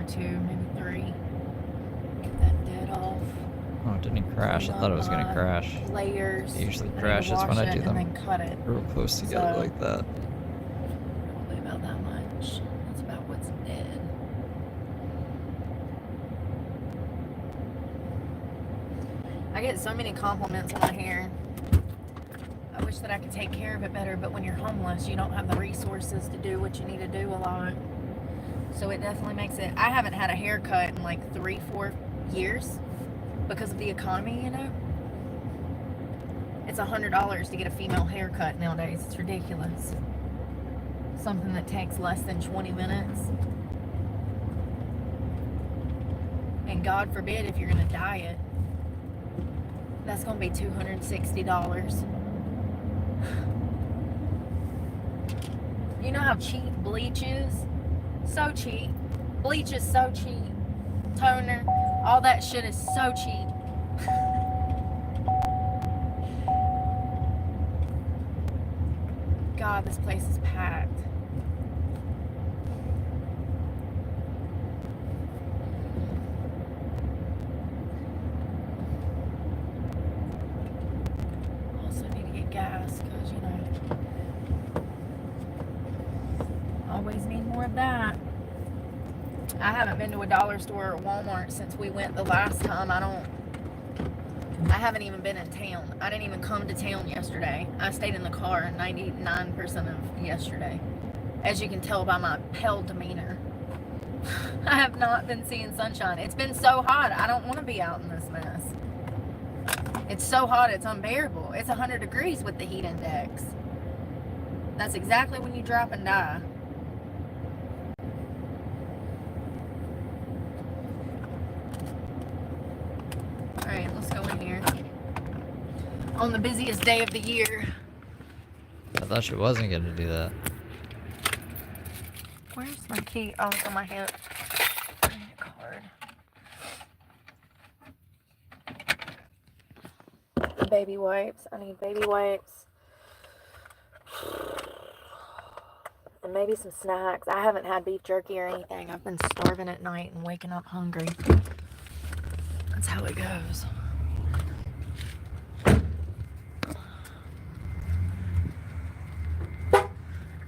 2, maybe 3. Get that dead off. Oh, it didn't crash. I thought it was going to crash. Layers. It usually crashes when I do them and then cut it. real close together like that. Probably about that much. That's about what's dead. I get so many compliments on my hair. I wish that I could take care of it better, but when you're homeless, you don't have the resources to do what you need to do a lot. So it definitely makes it. I haven't had a haircut in like 3-4 years because of the economy, you know. It's $100 to get a female haircut nowadays. It's ridiculous. Something that takes less than 20 minutes. And God forbid if you're going to dye it, that's going to be $260. You know how cheap bleach is? So cheap. Bleach is so cheap. Toner, all that shit is so cheap. God, this place is packed. Also need to get gas because, you know, always need more of that. I haven't been to a dollar store or Walmart since we went the last time. I haven't even been in town. I didn't even come to town yesterday. I stayed in the car 99% of yesterday. As you can tell by my pale demeanor. I have not been seeing sunshine. It's been so hot. I don't want to be out in this mess. It's so hot, it's unbearable. It's 100 degrees with the heat index. That's exactly when you drop and die. Alright, let's go in here. On the busiest day of the year. I thought she wasn't going to do that. Where's my key? Oh, it's on my hip. I need a card. Baby wipes. I need baby wipes. And maybe some snacks. I haven't had beef jerky or anything. I've been starving at night and waking up hungry. That's how it goes.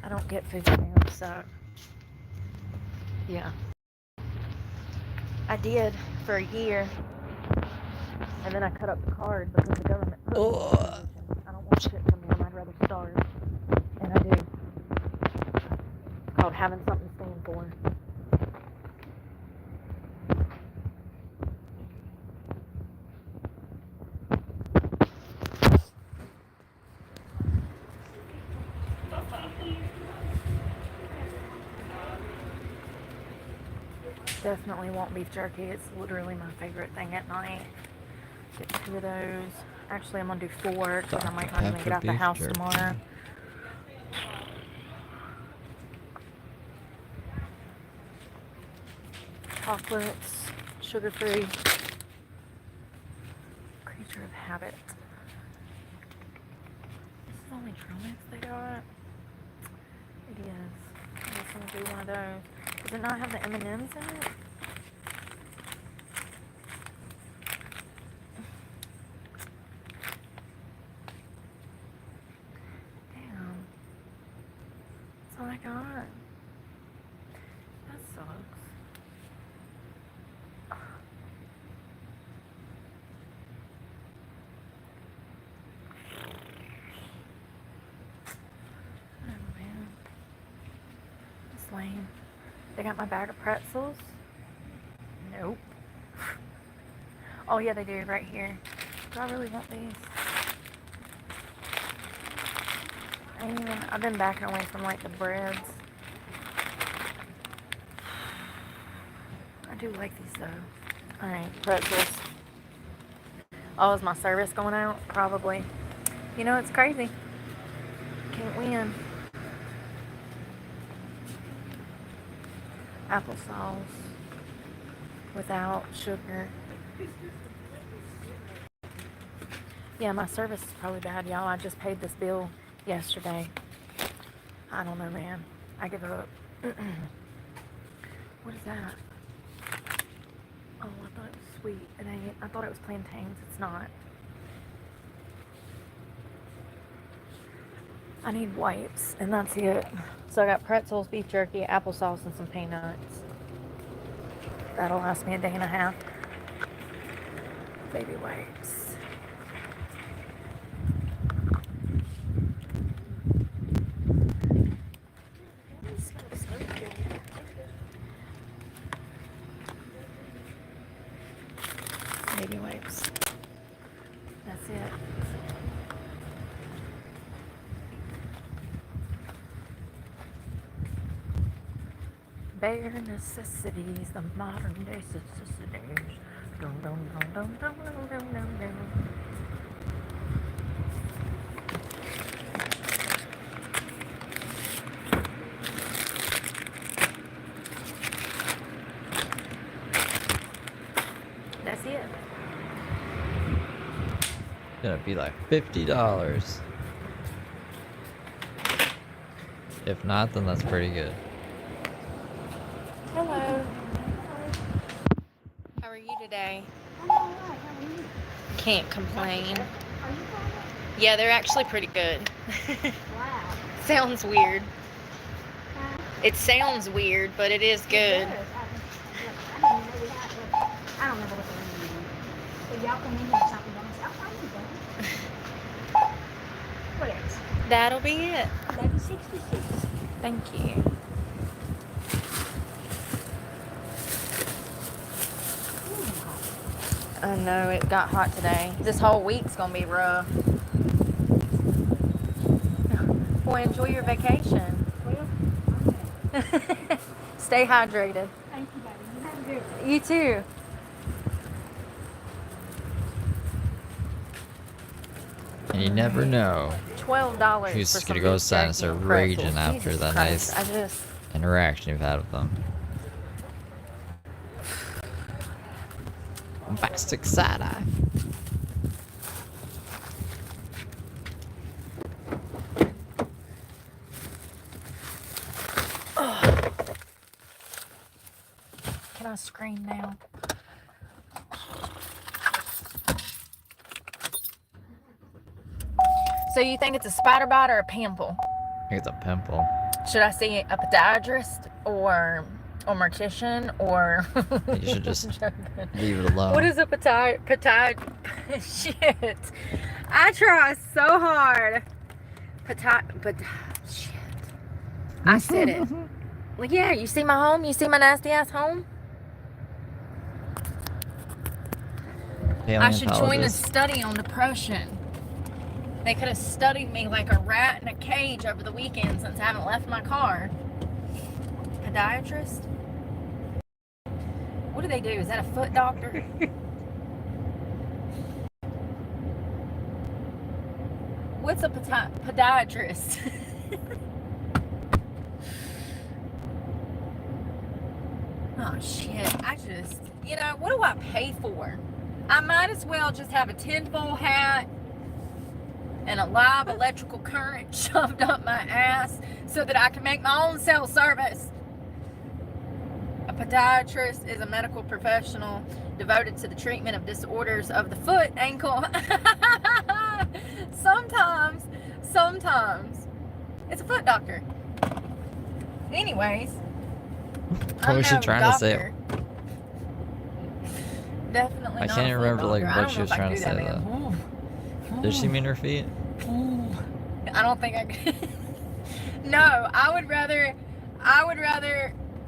I don't get food stamps, so yeah. I did for a year, and then I cut up the card because the government put me on Sanitation. I don't want shit from them. I'd rather starve, and I do. It's called having something to stand for. Definitely want beef jerky. It's literally my favorite thing at night. Get 2 of those. Actually, I'm gonna do 4 because I might not even get out the house tomorrow. Chocolates, sugar-free. Creature of habit. This is the only trail mix they got. It is. I guess I'm gonna do one of those. Does it not have the M&Ms in it? Damn. That's all I got. That sucks. Oh man. That's lame. They got my bag of pretzels. Nope. Oh yeah, they do right here. Do I really want these? I've been backing away from like the breads. I do like these though. Alright, pretzels. Oh, is my service going out? Probably. You know, it's crazy. Can't win. Applesauce without sugar. Yeah, my service is probably bad, y'all. I just paid this bill yesterday. I don't know, man. I give up. What is that? Oh, I thought it was sweet. It ain't. I thought it was plantains. It's not. I need wipes, and that's it. So I got pretzels, beef jerky, applesauce, and some peanuts. That'll last me a day and a half. Baby wipes. Baby wipes. That's it. Bare necessities, the modern day necessities. Dum, dum, dum, dum, dum, dum, dum, dum, dum. That's it. Gonna be like $50. If not, then that's pretty good. Hello. How are you today? Can't complain. Yeah, they're actually pretty good. Wow. Sounds weird. Huh? It sounds weird, but it is good. It does. I didn't know we had one. I don't remember what the name is. But y'all come in here or something, don't say, oh, I need that. What else? That'll be it. 1166. Thank you. I know it got hot today. This whole week's gonna be rough. Well, enjoy your vacation. Well, okay. Stay hydrated. Thank you, buddy. You have a good one. You too. And you never know $12 who's for some gonna go beef outside and jerky start and raging pretzels. after Jesus that Christ, nice I just interaction you've had with them. Bombastic side eye. can I scream now? So you think it's a spider bite or a pimple? I think it's a pimple. Should I see a podiatrist or mortician or? You should just leave it alone. What is a shit? I try so hard. Shit. I said it. Like, yeah, you see my home? You see my nasty ass home? I should join a study on depression. They could have studied me like a rat in a cage over the weekend since I haven't left my car. Podiatrist? What do they do? Is that a foot doctor? What's a podiatrist? Oh shit, what do I pay for? I might as well just have a tinfoil hat and a live electrical current shoved up my ass so that I can make my own cell service. A podiatrist is a medical professional devoted to the treatment of disorders of the foot, ankle. Sometimes it's a foot doctor. Anyways, What was she trying to say? Definitely I not can't a foot remember like doctor. I what don't she know was if I trying can to do say that, though. man. Did she mean her feet? I don't think I could. No, I would rather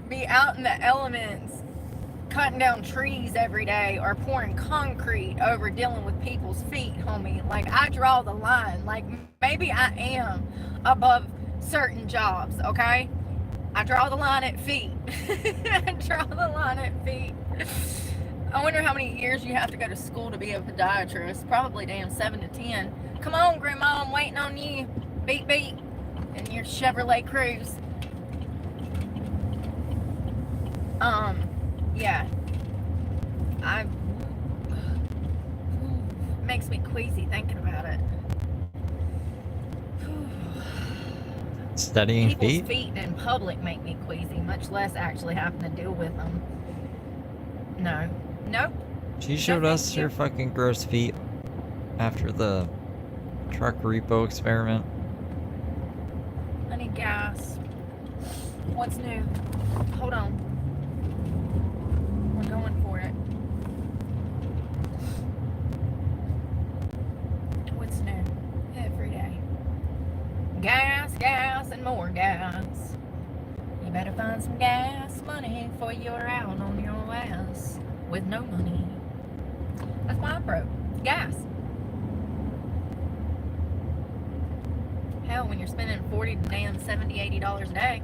be out in the elements cutting down trees every day or pouring concrete over dealing with people's feet, homie. Like, I draw the line. Like, maybe I am above certain jobs, okay? I draw the line at feet. I draw the line at feet. I wonder how many years you have to go to school to be a podiatrist. Probably damn 7 to 10. Come on, Grandma, I'm waiting on you. Beep, beep. In your Chevrolet Cruze. Yeah. Makes me queasy thinking about it. Studying People's feet in public make me queasy, much less actually having to deal with them. No, Nope. She showed No, us thank you. her fucking gross feet after the truck repo experiment. I need gas. What's new? Hold on. We're going for it. What's new? Every day. Gas, gas, and more gas. You better find some gas money before you're out on your ass with no money. That's why I'm broke. Gas. Hell, when you're spending $40 to damn $70, $80 a day.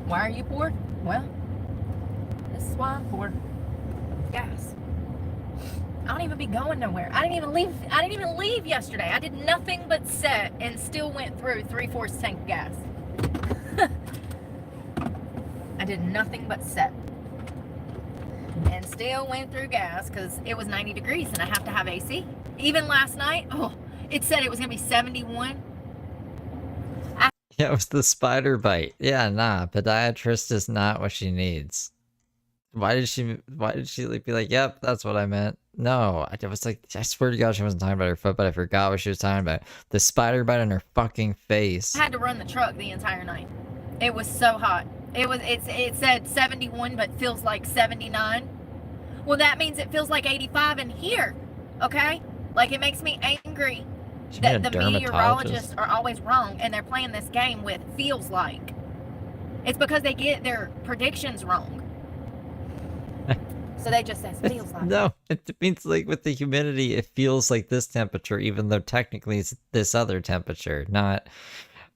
Why are you poor? Well, this is why I'm poor. Gas. I don't even be going nowhere. I didn't even leave yesterday. I did nothing but sit and still went through 3/4 tank of gas. I did nothing but sit. And still went through gas because it was 90 degrees and I have to have AC. Even last night, it said it was going to be 71. Yeah, it was the spider bite. Yeah, nah, podiatrist is not what she needs. Why did she like, be like, yep, that's what I meant? No, I was like, I swear to God she wasn't talking about her foot, but I forgot what she was talking about. The spider bite on her fucking face. I had to run the truck the entire night. It was so hot. It said 71 but feels like 79. Well, that means it feels like 85 in here. Okay? Like, it makes me angry that the meteorologists are always wrong and they're playing this game with feels like. It's because they get their predictions wrong. So they just says feels like. No, it means like with the humidity, it feels like this temperature, even though technically it's this other temperature. Not,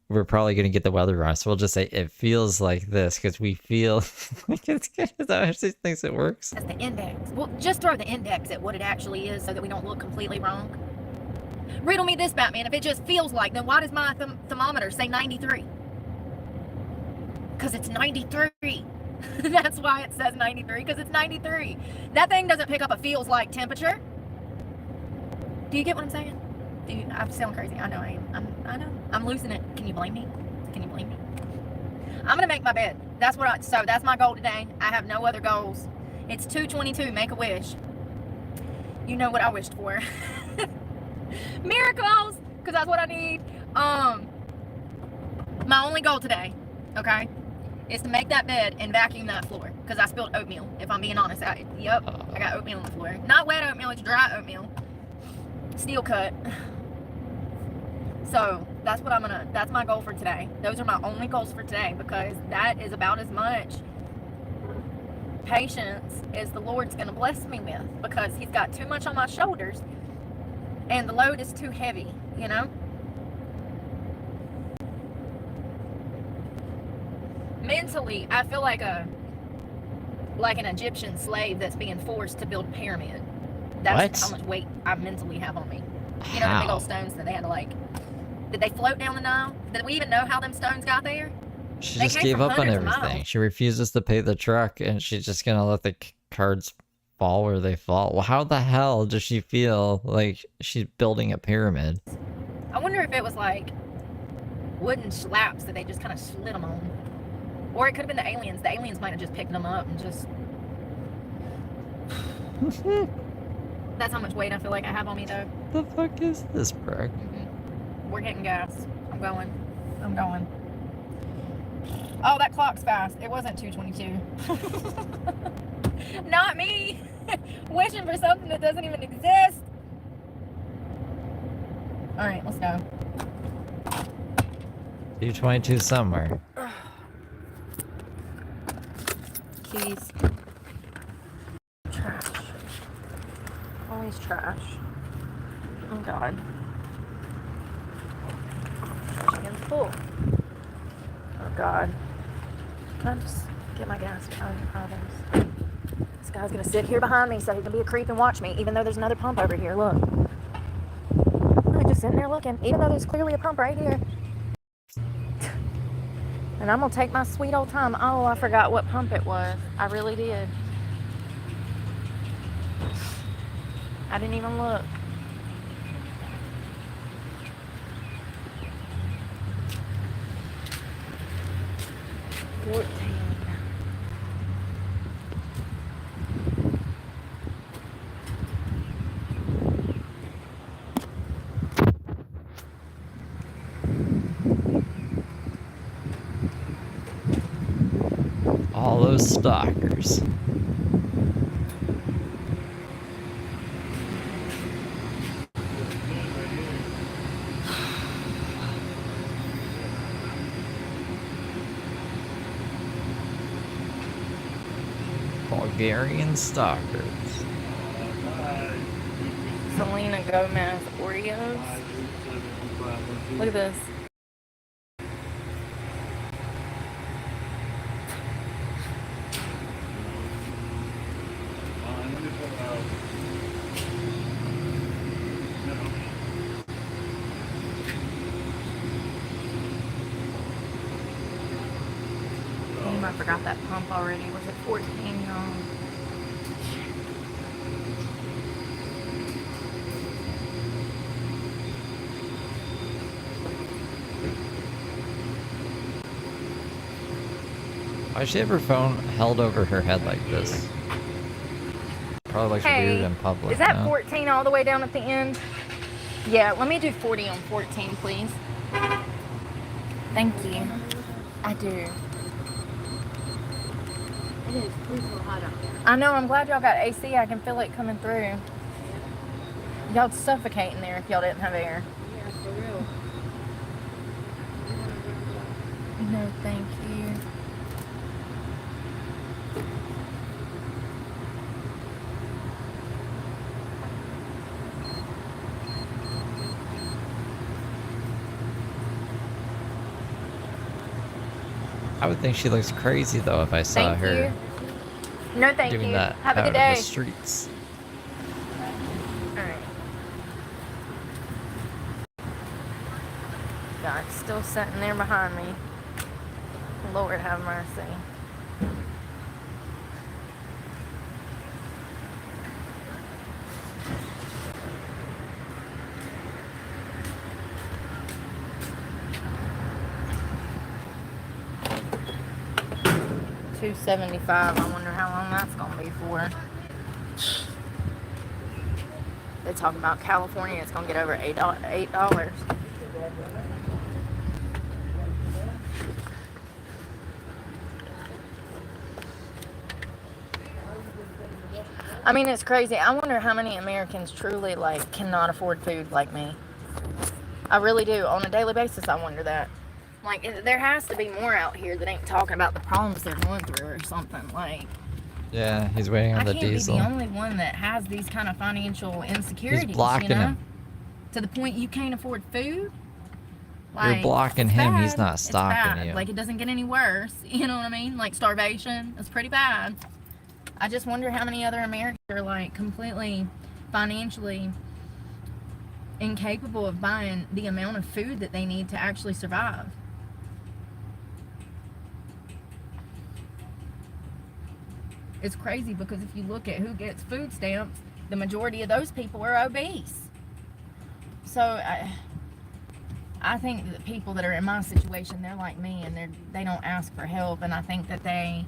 we're probably going to get the weather wrong. So we'll just say it feels like this because we feel like it's good. Is that how she thinks it works? That's the index. Well, just throw the index at what it actually is so that we don't look completely wrong. Riddle me this, Batman. If it just feels like, then why does my thermometer say 93? Because it's 93. That's why it says 93, because it's 93. That thing doesn't pick up a feels like temperature. Do you get what I'm saying? I sound crazy. I know I am. I know. I'm losing it. Can you blame me? Can you blame me? I'm going to make my bed. So that's my goal today. I have no other goals. It's 2:22. Make a wish. You know what I wished for. Miracles, because that's what I need. My only goal today, okay, is to make that bed and vacuum that floor, because I spilled oatmeal, if I'm being honest. I got oatmeal on the floor. Not wet oatmeal, it's dry oatmeal. Steel cut. So that's my goal for today. Those are my only goals for today, because that is about as much patience as the Lord's going to bless me with, because he's got too much on my shoulders and the load is too heavy, you know? Mentally, I feel like an Egyptian slave that's being forced to build a pyramid. That's how much weight I mentally have on me. You know, the big old stones that they had to did they float down the Nile? Did we even know how them stones got there? She just gave up on everything. She refuses to pay the truck and she's just gonna let the cards fall where they fall. Well, how the hell does she feel like she's building a pyramid? I wonder if it was like wooden slabs that they just kind of slid them on. Or it could have been the aliens. The aliens might have just picked them up and just... That's how much weight I feel like I have on me, though. The fuck is this, Brooke? We're getting gas. I'm going. Oh, that clock's fast. It wasn't 2:22. Not me. Wishing for something that doesn't even exist. All right, let's go. 2:22 somewhere. Keys. Trash. Always trash. Oh God. Trash again's full. Oh God. Can I just get my gas behind the problems? This guy's gonna sit here behind me so he can be a creep and watch me, even though there's another pump over here. Look. I'm just sitting there looking, even though there's clearly a pump right here. And I'm gonna take my sweet old time. Oh, I forgot what pump it was. I really did. I didn't even look. All those stalkers. Bulgarian stalkers. Selena Gomez Oreos. Look at this. Damn, I forgot that pump already. Was it 14, y'all? Why does she have her phone held over her head like this? Probably looks Hey, weird in public. Is that no? 14 all the way down at the end? Yeah, let me do 40 on 14, please. Thank you. I do. It is freezing hot out there. I know, I'm glad y'all got AC. I can feel it coming through. Y'all'd suffocate in there if y'all didn't have air. Yeah, for real. No, thank you. I would think she looks crazy though if I saw Thank her you. No, thank doing you. that Have a out good in day. the streets. Alright. God's still sitting there behind me. Lord have mercy. $2.75. I wonder how long that's gonna be for. They talk about California, it's gonna get over $8. I mean, it's crazy. I wonder how many Americans truly like cannot afford food like me. I really do. On a daily basis, I wonder that. Like, there has to be more out here that ain't talking about the problems they're going through or something. Like, Yeah, he's waiting on I the can't diesel. be the only one that has these kind of financial insecurities. He's blocking you know? him. To the point you can't afford food. You're blocking it's him, bad. he's not It's stalking bad. you. Like, it doesn't get any worse. You know what I mean? Like, starvation is pretty bad. I just wonder how many other Americans are like completely financially incapable of buying the amount of food that they need to actually survive. It's crazy because if you look at who gets food stamps, the majority of those people are obese. So I think that the people that are in my situation, they're like me and they don't ask for help, and I think that they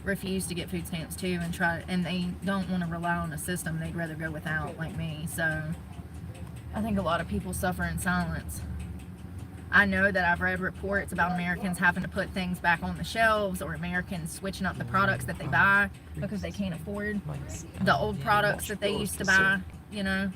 refuse to get food stamps too and they don't want to rely on a system. They'd rather go without, like me. So I think a lot of people suffer in silence. I know that I've read reports about Americans having to put things back on the shelves, or Americans switching up the products that they buy because they can't afford the old products that they used to buy, you know.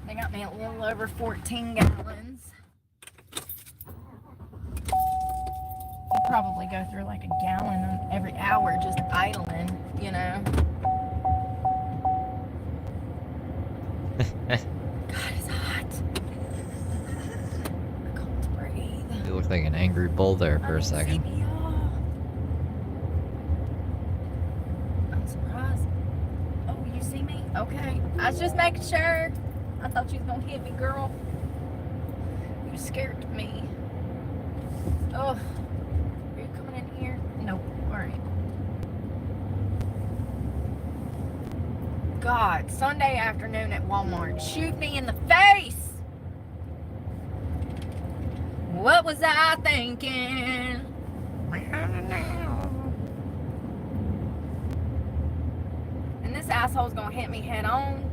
They got me a little over 14 gallons. You probably go through like a gallon every hour just idling, you know. God, it's hot. I can't breathe. You look like an angry bull there for a See second. me, y'all. I'm surprised. Oh, you see me? Okay. I was just making sure. I thought you was gonna hit me, girl. You scared me. Oh, are you coming in here? Nope. All right. God, Sunday afternoon at Walmart. Shoot me in the face. What was I thinking? And this asshole's gonna hit me head on.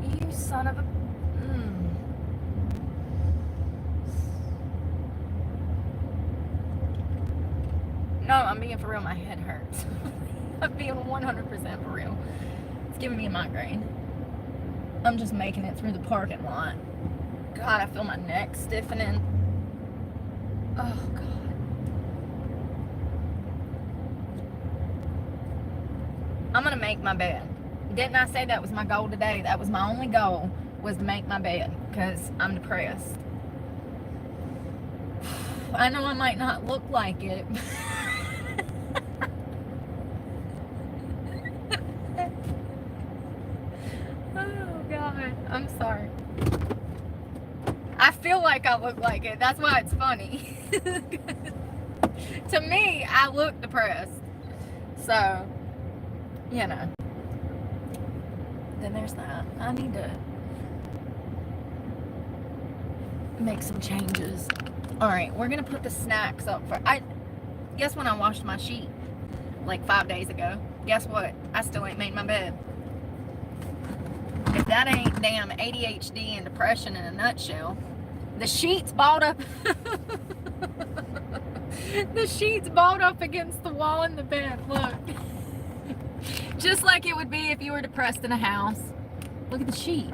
You son of a... No, I'm being for real. My head hurts. I'm being 100% for real. It's giving me a migraine. I'm just making it through the parking lot. God, I feel my neck stiffening. Oh, God. I'm gonna make my bed. Didn't I say that was my goal today? That was my only goal, was to make my bed, because I'm depressed. I know I might not look like it. Oh, God. I'm sorry. I feel like I look like it. That's why it's funny. To me, I look depressed. So, you know. Then there's that. I need to make some changes. Alright, we're going to put the snacks up for... Guess when I washed my sheet? Like 5 days ago. Guess what? I still ain't made my bed. If that ain't damn ADHD and depression in a nutshell. The sheets balled up. The sheets balled up against the wall in the bed. Look. Just like it would be if you were depressed in a house. Look at the sheet.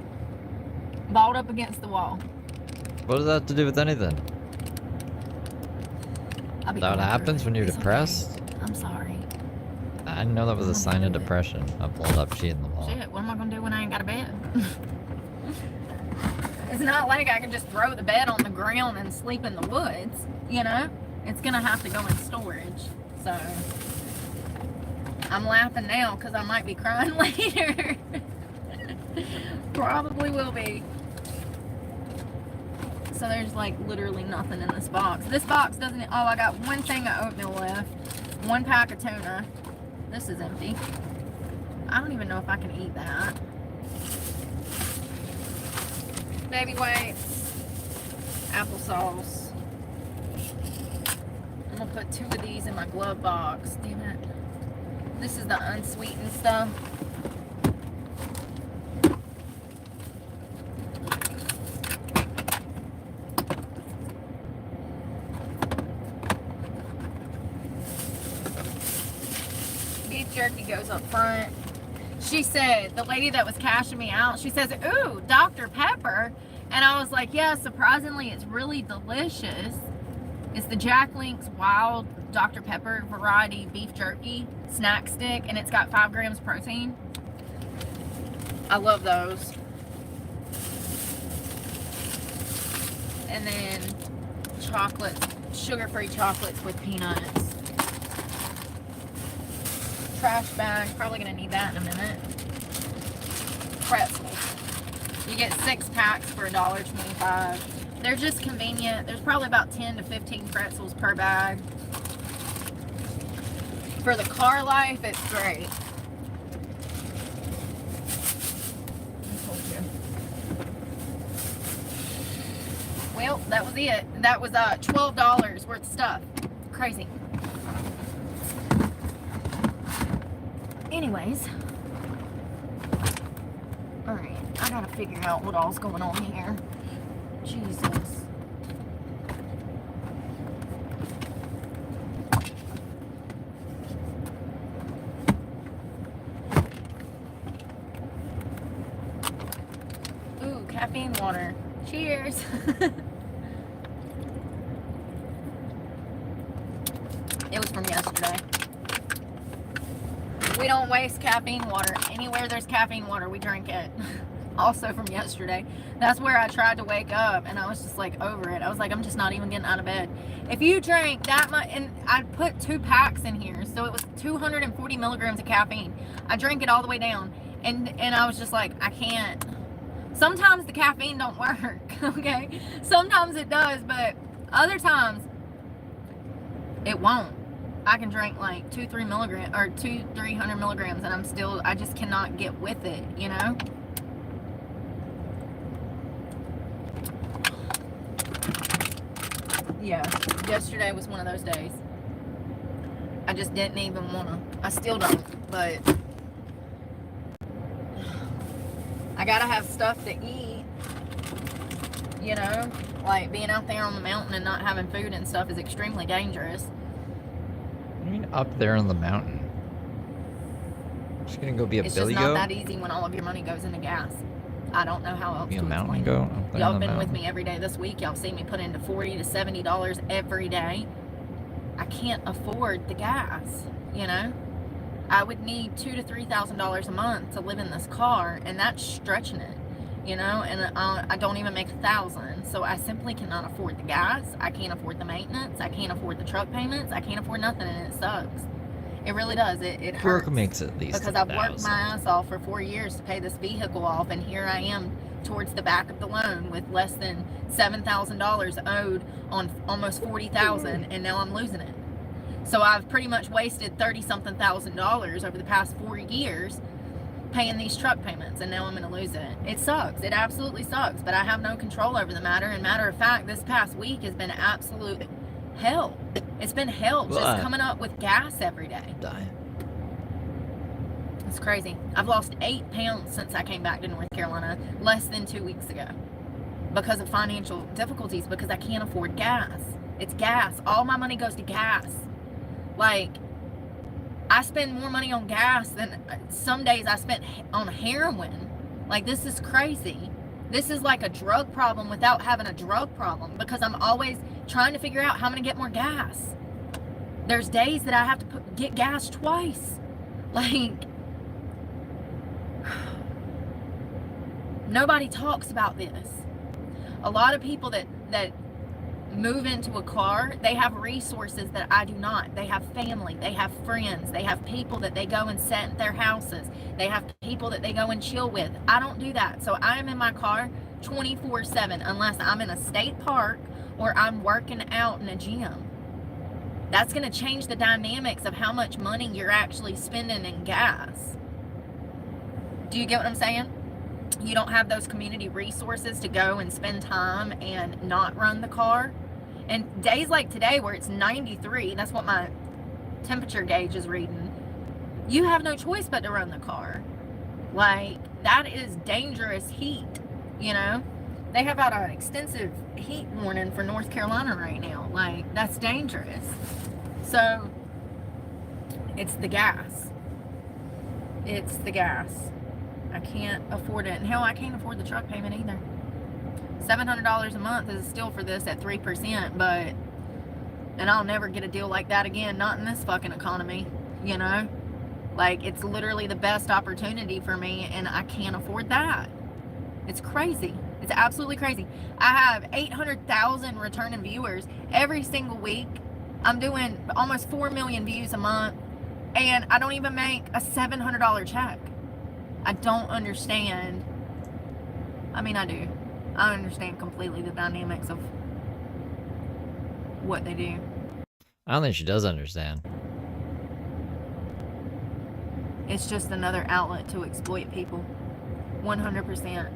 Balled up against the wall. What does that have to do with anything? That happens when you're depressed? Okay. I'm sorry. I didn't know that was a sign of depression. A blown up sheet in the wall. Shit, what am I gonna do when I ain't got a bed? It's not like I can just throw the bed on the ground and sleep in the woods, you know? It's gonna have to go in storage. So, I'm laughing now because I might be crying later. Probably will be. So there's like literally nothing in this box. This box doesn't... Oh, I got one thing of oatmeal left. One pack of tuna. This is empty. I don't even know if I can eat that. Baby wipes. Applesauce. I'm gonna put 2 of these in my glove box. Damn it. This is the unsweetened stuff. Beef jerky goes up front. She said, the lady that was cashing me out, she says, ooh, Dr. Pepper. And I was like, yeah, surprisingly, it's really delicious. It's the Jack Link's Wild Dr. Pepper variety beef jerky snack stick, and it's got 5 grams protein. I love those. And then chocolates, sugar-free chocolates with peanuts. Trash bag, probably gonna need that in a minute. Pretzels. You get 6 packs for $1.25. They're just convenient. There's probably about 10 to 15 pretzels per bag. For the car life, it's great. I told you. Well, that was it. That was $12 worth of stuff. Crazy. Anyways. Alright, I gotta figure out what all's going on here. Jesus. Ooh, caffeine water. Cheers. It was from yesterday. We don't waste caffeine water. Anywhere there's caffeine water, we drink it. Also from yesterday. That's where I tried to wake up and I was just like over it. I was like, I'm just not even getting out of bed. If you drank that much, and I put 2 packs in here, so it was 240 milligrams of caffeine. I drank it all the way down, and I was just like, I can't. Sometimes the caffeine don't work, okay? Sometimes it does, but other times it won't. I can drink like 200-300 milligrams and I just cannot get with it, you know? Yeah, yesterday was one of those days. I just didn't even wanna. I still don't, but I gotta have stuff to eat, you know? Like, being out there on the mountain and not having food and stuff is extremely dangerous. I mean, up there on the mountain. Just gonna go be a It's Billy just not goat? that easy when all of your money goes into gas. I don't know how else Be a to mountain explain goat? it. Up there Y'all on have the been with mountain. me every day this week. Y'all see me put into $40 to $70 every day. I can't afford the gas, you know? I would need $2,000 to $3,000 a month to live in this car, and that's stretching it, you know? And I don't even make $1,000, so I simply cannot afford the gas. I can't afford the maintenance. I can't afford the truck payments. I can't afford nothing, and it sucks. It really does. It hurts. Brooke makes at least because I've worked 1,000. my ass off for 4 years to pay this vehicle off, and here I am towards the back of the loan with less than $7,000 owed on almost $40,000, and now I'm losing it. So I've pretty much wasted $30-something thousand over the past 4 years paying these truck payments, and now I'm going to lose it. It sucks. It absolutely sucks, but I have no control over the matter. And matter of fact, this past week has been absolute hell. It's been hell just coming up with gas every day. Die. It's crazy. I've lost 8 pounds since I came back to North Carolina less than 2 weeks ago because of financial difficulties, because I can't afford gas. It's gas. All my money goes to gas. Like, I spend more money on gas than some days I spent on heroin. Like, this is crazy. This is like a drug problem without having a drug problem, because I'm always trying to figure out how I'm going to get more gas. There's days that I have to get gas twice. Like, nobody talks about this. A lot of people that move into a car, they have resources that I do not. They have family, they have friends, they have people that they go and sit at their houses, they have people that they go and chill with. I don't do that. So I am in my car 24/7 unless I'm in a state park or I'm working out in a gym. That's going to change the dynamics of how much money you're actually spending in gas. Do you get what I'm saying? You don't have those community resources to go and spend time and not run the car. And days like today where it's 93, that's what my temperature gauge is reading, you have no choice but to run the car. Like, that is dangerous heat, you know? They have out an extensive heat warning for North Carolina right now. Like, that's dangerous. So, it's the gas. It's the gas. I can't afford it. And hell, I can't afford the truck payment either. $700 a month is still for this at 3%, but, and I'll never get a deal like that again, not in this fucking economy, you know? Like, it's literally the best opportunity for me, and I can't afford that. It's crazy. It's absolutely crazy. I have 800,000 returning viewers every single week. I'm doing almost 4 million views a month, and I don't even make a $700 check. I don't understand. I mean, I do. I understand completely the dynamics of what they do. I don't think she does understand. It's just another outlet to exploit people. 100%.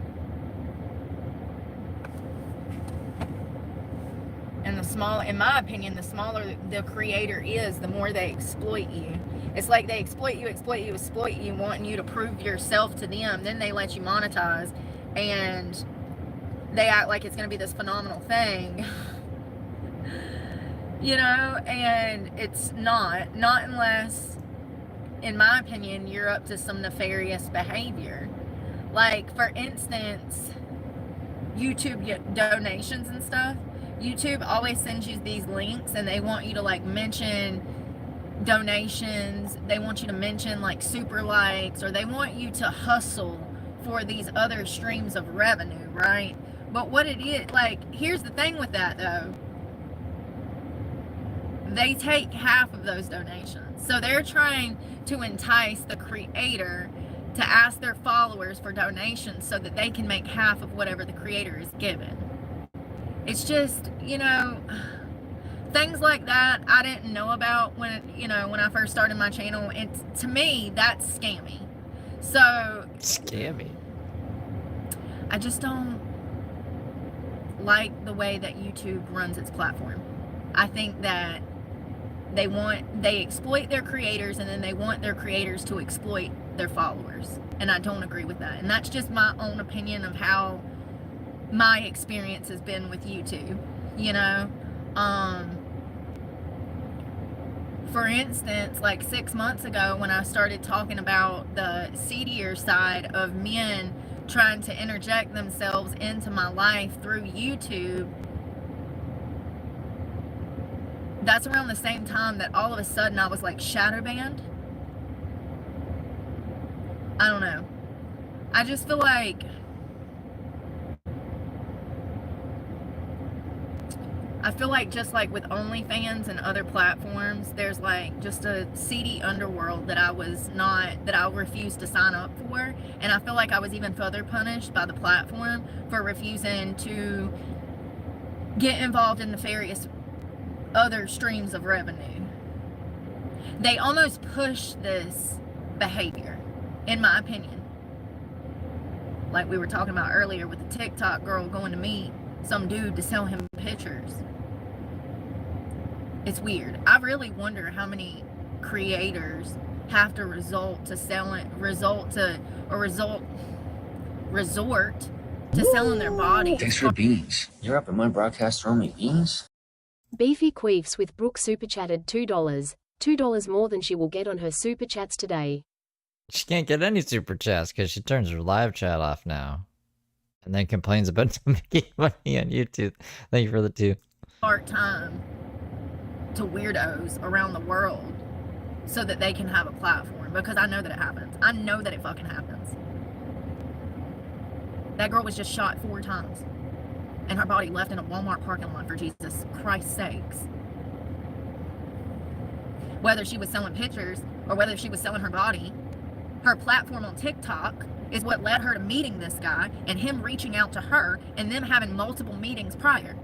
And in my opinion, the smaller the creator is, the more they exploit you. It's like they exploit you, wanting you to prove yourself to them. Then they let you monetize, and they act like it's going to be this phenomenal thing. You know, and it's not unless, in my opinion, you're up to some nefarious behavior. Like, for instance, YouTube donations and stuff. YouTube always sends you these links, and they want you to, like, mention donations. They want you to mention, like, super likes, or they want you to hustle for these other streams of revenue, right? But what it is, like, here's the thing with that, though. They take half of those donations. So they're trying to entice the creator to ask their followers for donations so that they can make half of whatever the creator is given. It's just, you know, things like that I didn't know about when, when I first started my channel. And to me, that's scammy. So Scammy. I just don't like the way that YouTube runs its platform. I think that they exploit their creators, and then they want their creators to exploit their followers. And I don't agree with that. And that's just my own opinion of how my experience has been with YouTube, For instance, like 6 months ago when I started talking about the seedier side of men trying to interject themselves into my life through YouTube, that's around the same time that all of a sudden I was like shadow banned. I don't know. I just feel like just like with OnlyFans and other platforms, there's like just a seedy underworld that I refused to sign up for. And I feel like I was even further punished by the platform for refusing to get involved in the various other streams of revenue. They almost push this behavior, in my opinion. Like we were talking about earlier with the TikTok girl going to meet some dude to sell him pictures. It's weird. I really wonder how many creators have to resort to selling their body. Thanks for the beans. You're up in my broadcast throwing me beans? Beefy Queefs with Brooke super chatted $2. $2 more than she will get on her super chats today. She can't get any super chats because she turns her live chat off now. And then complains about making money on YouTube. Thank you for the 2. Part-time to weirdos around the world so that they can have a platform, because I know that it happens. I know that it fucking happens. That girl was just shot 4 times and her body left in a Walmart parking lot, for Jesus Christ's sakes. Whether she was selling pictures or whether she was selling her body, her platform on TikTok is what led her to meeting this guy and him reaching out to her and them having multiple meetings prior.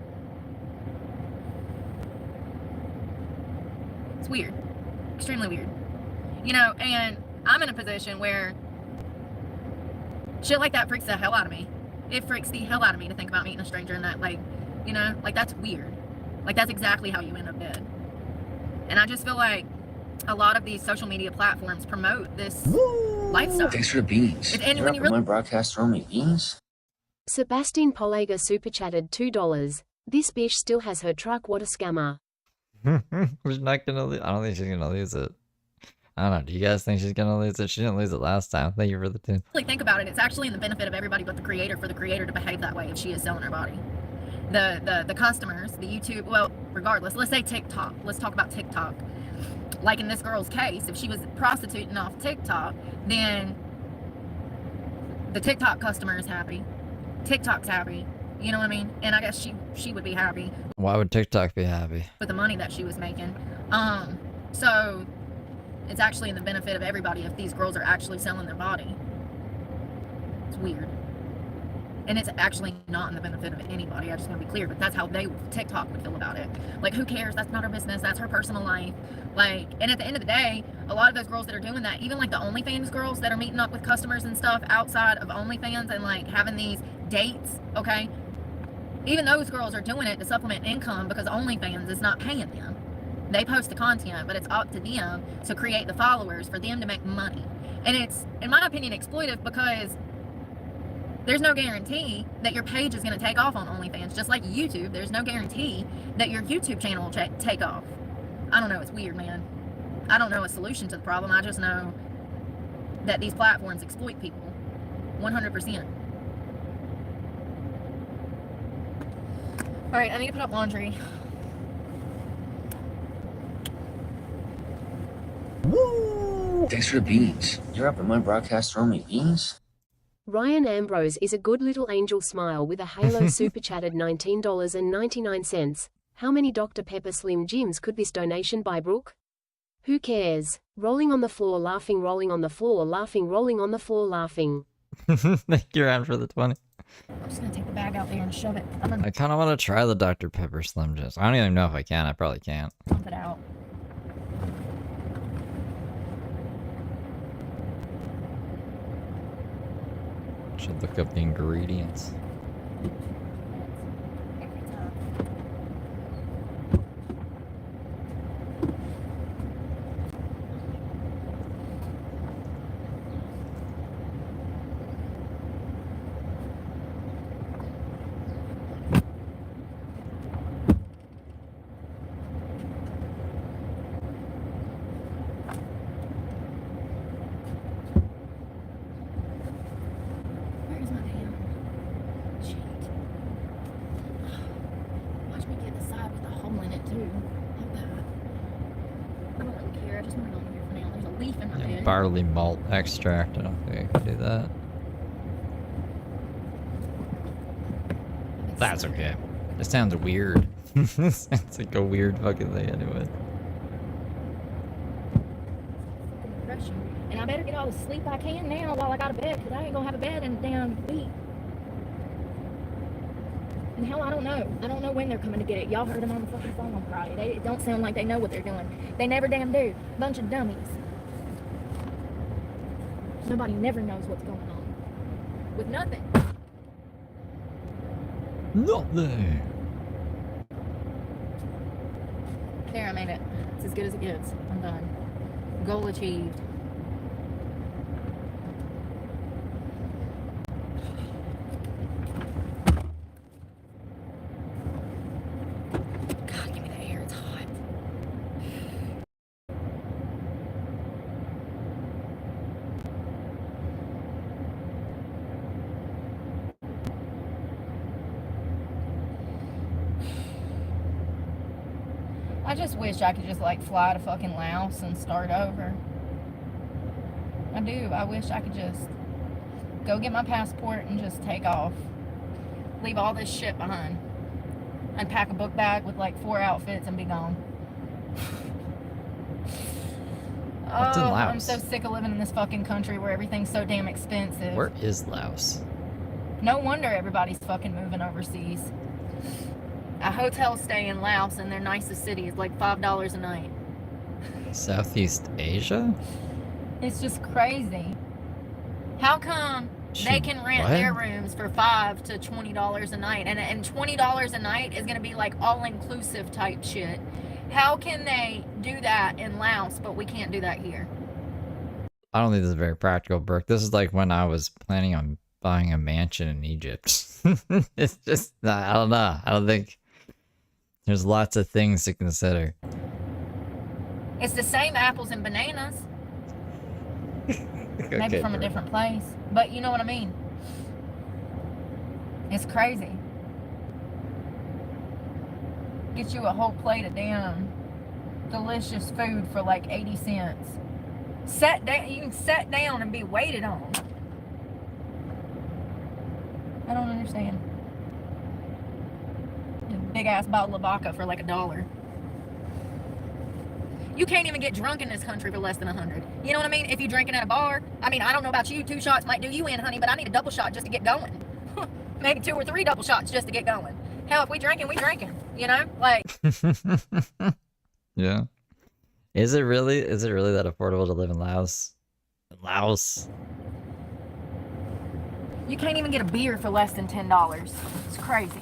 It's weird. Extremely weird. And I'm in a position where shit like that freaks the hell out of me. It freaks the hell out of me to think about meeting a stranger and that, that's weird. Like, that's exactly how you end up dead. And I just feel like a lot of these social media platforms promote this lifestyle. Thanks for the beans. And You're when up you in my broadcast throwing me beans? Sebastian Polega super chatted $2. This bitch still has her truck, what a scammer. She's not gonna I don't think she's gonna lose it. I don't know. Do you guys think she's gonna lose it? She didn't lose it last time. Thank you for the 2. Really think about it. It's actually in the benefit of everybody but the creator, for the creator to behave that way if she is selling her body. The customers, the YouTube, well, regardless, let's say TikTok. Let's talk about TikTok. Like in this girl's case, if she was prostituting off TikTok, then the TikTok customer is happy. TikTok's happy. You know what I mean? And I guess she would be happy. Why would TikTok be happy? With the money that she was making. So it's actually in the benefit of everybody if these girls are actually selling their body. It's weird. And it's actually not in the benefit of anybody. I just want to be clear, but that's how TikTok would feel about it. Like, who cares? That's not her business. That's her personal life. Like, and at the end of the day, a lot of those girls that are doing that, even like the OnlyFans girls that are meeting up with customers and stuff outside of OnlyFans and like having these dates, okay? Even those girls are doing it to supplement income because OnlyFans is not paying them. They post the content, but it's up to them to create the followers for them to make money. And it's, in my opinion, exploitive because there's no guarantee that your page is going to take off on OnlyFans. Just like YouTube, there's no guarantee that your YouTube channel will take off. I don't know. It's weird, man. I don't know a solution to the problem. I just know that these platforms exploit people 100%. All right, I need to put up laundry. Woo! Thanks for the beans. You're up in my broadcast throwing me beans? Ryan Ambrose is a good little angel smile with a Halo super chatted $19.99. How many Dr. Pepper Slim Jims could this donation buy, Brooke? Who cares? Rolling on the floor laughing, rolling on the floor laughing, rolling on the floor laughing. Thank you, Ryan, for the 20. I'm just going to take the bag out there. there and shove it. I'm gonna I kind of want to try the Dr. Pepper Slim Jims. I don't even know if I can. I probably can't. pump it out. Should look up the ingredients. Every time. Where's my damn sheet? Watch me get the side with the hole in it too. Like that. I don't really care. I just want it on here for now. There's a leaf in my Yeah, bed. barley malt extract. I don't think I can do that. That's okay. It sounds weird. It's like a weird fucking thing anyway. Rushing. And I better get all the sleep I can now while I got a bed, because I ain't gonna have a bed in a damn week. And hell, I don't know. I don't know when they're coming to get it. Y'all heard them on the fucking phone on Friday. They don't sound like they know what they're doing. They never damn do. Bunch of dummies. Nobody never knows what's going on. With nothing. Nothing. There, I made it. It's as good as it gets. I'm done. Goal achieved. God, give me the air. It's hot. I just wish I could just like fly to fucking Laos and start over. I do. I wish I could just go get my passport and just take off. Leave all this shit behind. And pack a book bag with like 4 outfits and be gone. What's in Oh, Laos? I'm so sick of living in this fucking country where everything's so damn expensive. Where is Laos? No wonder everybody's fucking moving overseas. A hotel stay in Laos in their nicest city is like $5 a night. Southeast Asia? It's just crazy. How come they can rent What? their rooms for $5 to $20 a night, and $20 a night is gonna be like all-inclusive type shit? How can they do that in Laos, but we can't do that here? I don't think this is very practical, Brooke. This is like when I was planning on buying a mansion in Egypt. It's just, I don't know. I don't think there's lots of things to consider. It's the same apples and bananas, maybe Okay, from a Brooke. different place, but you know what I mean. It's crazy. Get you a whole plate of damn delicious food for like 80 cents. You can sit down and be waited on. I don't understand. A big ass bottle of vodka for like $1. You can't even get drunk in this country for less than 100. You know what I mean? If you're drinking at a bar, I mean, I don't know about you, 2 shots might do you in, honey, but I need a double shot just to get going. Maybe 2 or 3 double shots just to get going. Hell, if we drinking, we drinking. You know, like. Yeah. Is it really that affordable to live in Laos? Laos. You can't even get a beer for less than $10. It's crazy.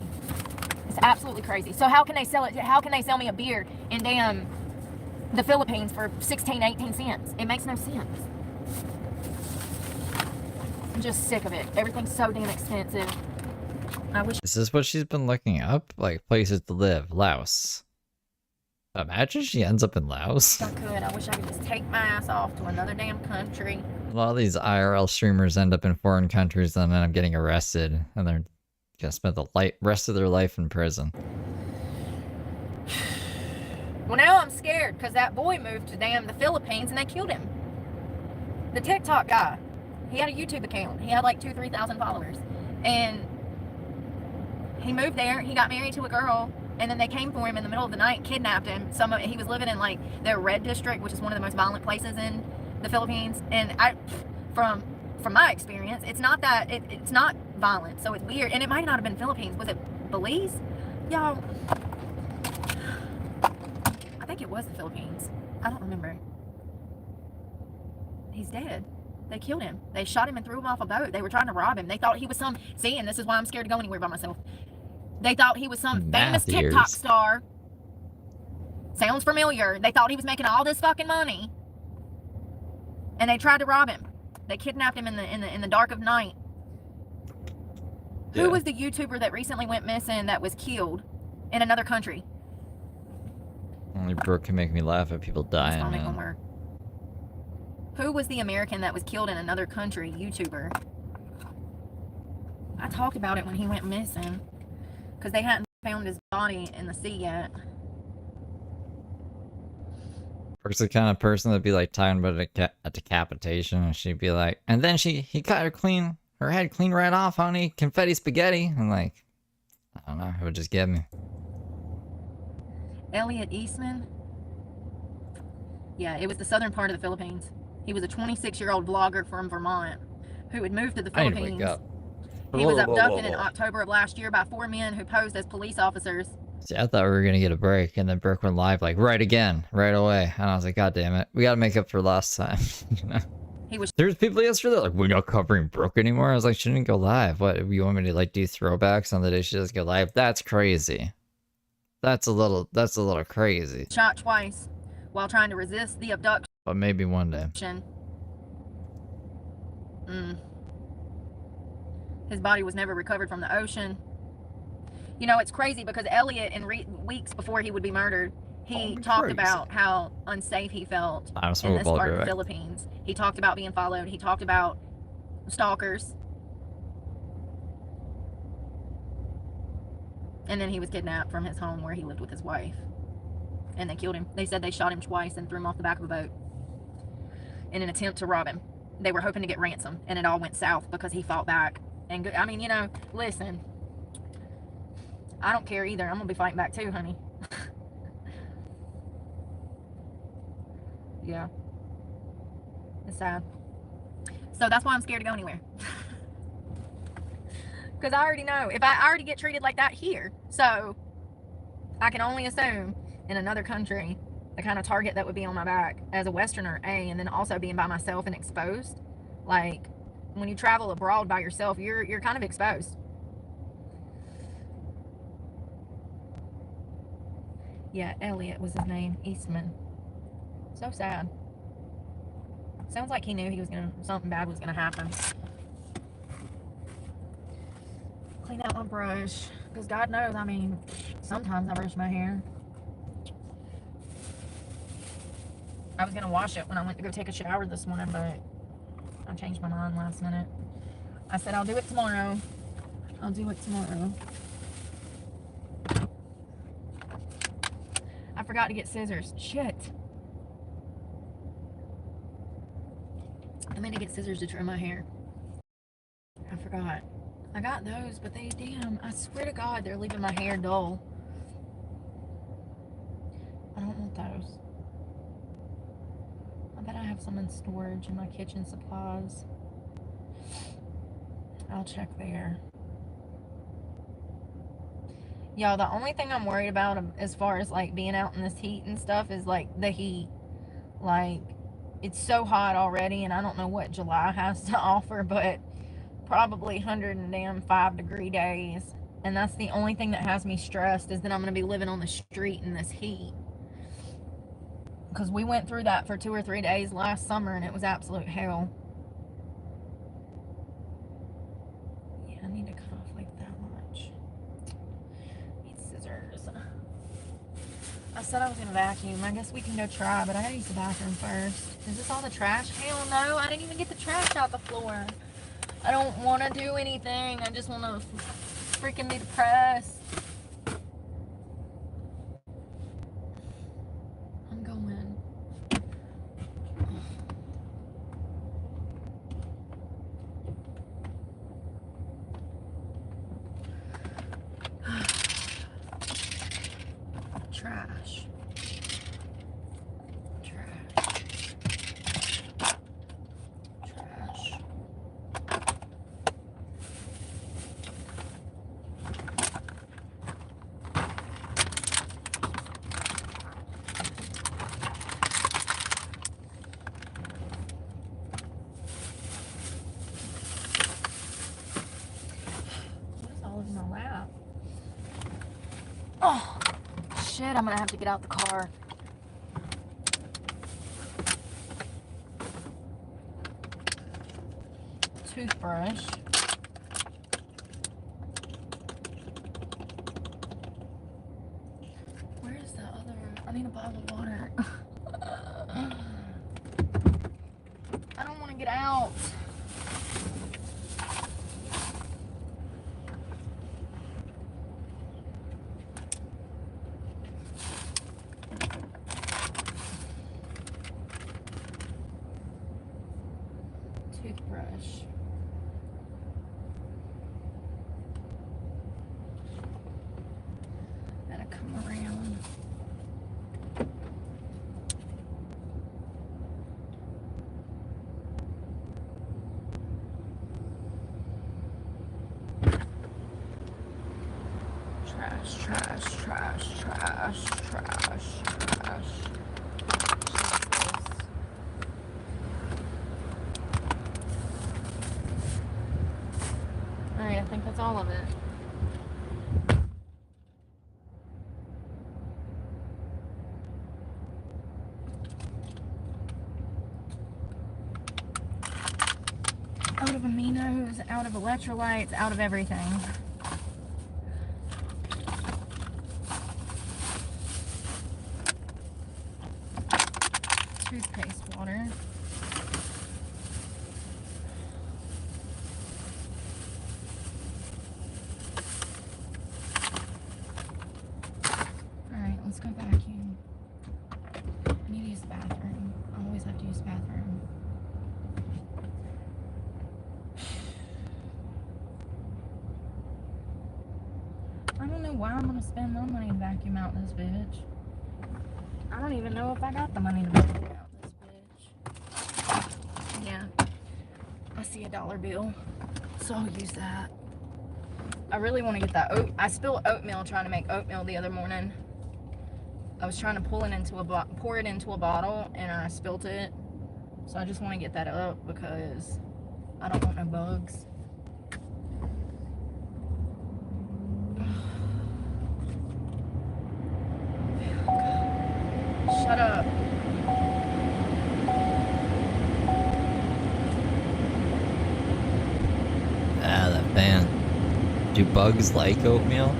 It's absolutely crazy. So how can they sell it? How can they sell me a beer in damn the Philippines for 16, 18 cents? It makes no sense. I'm just sick of it. Everything's so damn expensive. I wish. Is this what she's been looking up? Like places to live. Laos. Imagine she ends up in Laos. I could. I wish I could just take my ass off to another damn country. A lot of these IRL streamers end up in foreign countries and end up getting arrested, and they're gonna spend the rest of their life in prison. Well, now I'm scared because that boy moved to damn the Philippines and they killed him. The TikTok guy. He had a YouTube account. He had like 2,000 to 3,000 followers. And he moved there. He got married to a girl. And then they came for him in the middle of the night, kidnapped him. He was living in like the Red District, which is one of the most violent places in the Philippines. And from my experience, it's not violence. So it's weird. And it might not have been Philippines. Was it Belize? Y'all, I think it was the Philippines. I don't remember. He's dead. They killed him. They shot him and threw him off a boat. They were trying to rob him. They thought he was some... See, and this is why I'm scared to go anywhere by myself. They thought he was some famous TikTok star. Sounds familiar. They thought he was making all this fucking money. And they tried to rob him. They kidnapped him in the dark of night. Yeah. Who was the YouTuber that recently went missing that was killed in another country? Only Brooke can make me laugh at people dying, I'll make man. one word. Who was the American that was killed in another country? YouTuber. I talked about it when he went missing. Because they hadn't found his body in the sea yet. Brooke's the kind of person that'd be like talking about a decapitation, and she'd be like, and then he cut her head clean right off, honey. Confetti spaghetti. I'm like, I don't know, it would just get me. Elliot Eastman. Yeah, it was the southern part of the Philippines. He was a 26-year-old vlogger from Vermont who had moved to the I need Philippines. to wake up. He was abducted in October of last year by 4 men who posed as police officers. See, I thought we were gonna get a break, and then Brooke went live like right away, and I was like, God damn it, we gotta make up for last time. You know? There's people yesterday like, we're not covering Brooke anymore. I was like, she didn't go live. What, you want me to like do throwbacks on the day she doesn't go live? That's crazy. That's a little crazy. Shot twice while trying to resist the abduction. But maybe one day. His body was never recovered from the ocean. You know, it's crazy because Elliot, in weeks before he would be murdered, he talked about how unsafe he felt in this part of the Philippines. He talked about being followed. He talked about stalkers. And then he was kidnapped from his home where he lived with his wife. And they killed him. They said they shot him twice and threw him off the back of a boat in an attempt to rob him. They were hoping to get ransom, and it all went south because he fought back. And I mean, you know, listen, I don't care either. I'm gonna be fighting back too, honey. Yeah, it's sad. So that's why I'm scared to go anywhere. Because I already know if I already get treated like that here, so I can only assume in another country the kind of target that would be on my back as a Westerner, and then also being by myself and exposed. Like when you travel abroad by yourself, you're kind of exposed. Yeah, Elliot was his name. Eastman. So sad. Sounds like he knew something bad was gonna happen. Clean out my brush, because God knows, I mean, sometimes I brush my hair. I was gonna wash it when I went to go take a shower this morning, but I changed my mind last minute. I said I'll do it tomorrow. I'll do it tomorrow. I forgot to get scissors. Shit. I meant to get scissors to trim my hair. I forgot. I got those, but damn, I swear to God, they're leaving my hair dull. I don't want those. I bet I have some in storage in my kitchen supplies. I'll check there. Y'all, the only thing I'm worried about as far as like being out in this heat and stuff is like the heat. Like, it's so hot already, and I don't know what July has to offer, but probably 105-degree days. And that's the only thing that has me stressed, is that I'm going to be living on the street in this heat. Because we went through that for 2 or 3 days last summer, and it was absolute hell. Yeah, I need to cut off like that much. Need scissors. I said I was going to vacuum. I guess we can go try, but I gotta use the bathroom first. Is this all the trash? Hell no, I didn't even get the trash out the floor. I don't want to do anything. I just want to freaking be depressed. I'm going. Trash. Trash. Oh, shit, I'm gonna have to get out the car. Toothbrush. Where's the other? I need a bottle of water. I don't want to get out. Toothbrush. Gotta come around. Trash, trash, trash, trash, trash, trash. Jesus. Alright, I think that's all of it. Out of aminos, out of electrolytes, out of everything. Toothpaste water. Alright, let's go vacuum. I need to use the bathroom. I always have to use the bathroom. I don't know why I'm gonna spend my money to vacuum out this bitch. I don't even know if I got the money to vacuum out this bitch. Yeah. I see a $1 bill, so I'll use that. I really want to get that I spilled oatmeal trying to make oatmeal the other morning. I was trying to pour it into a bottle and I spilled it. So I just want to get that up because I don't want no bugs. Shut up. Ah, that fan. Do bugs like oatmeal?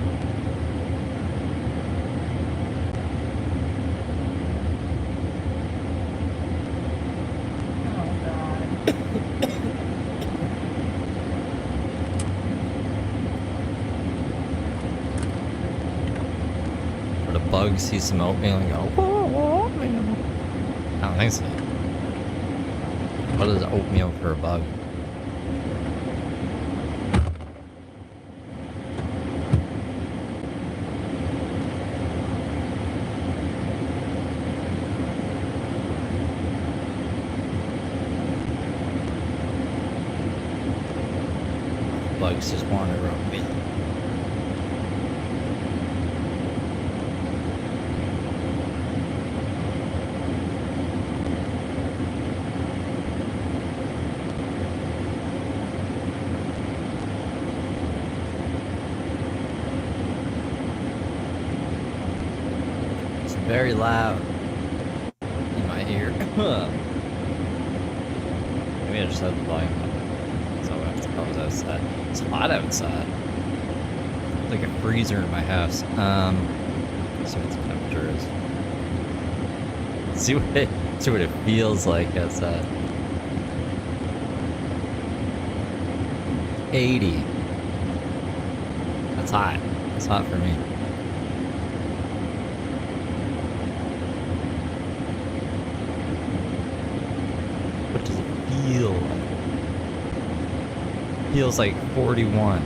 Oh god. Or do bugs see some oatmeal and go, whoa, oatmeal? I don't think so. What is oatmeal for a bug? Bugs just want to oatmeal. It's very loud in my ear. Maybe I just have the volume up. So I have to close outside. It's hot outside. It's like a freezer in my house. Let's see what the temperature is. See what it feels like outside. 80. That's hot. It's hot for me. What does it feel like? Feels like 41.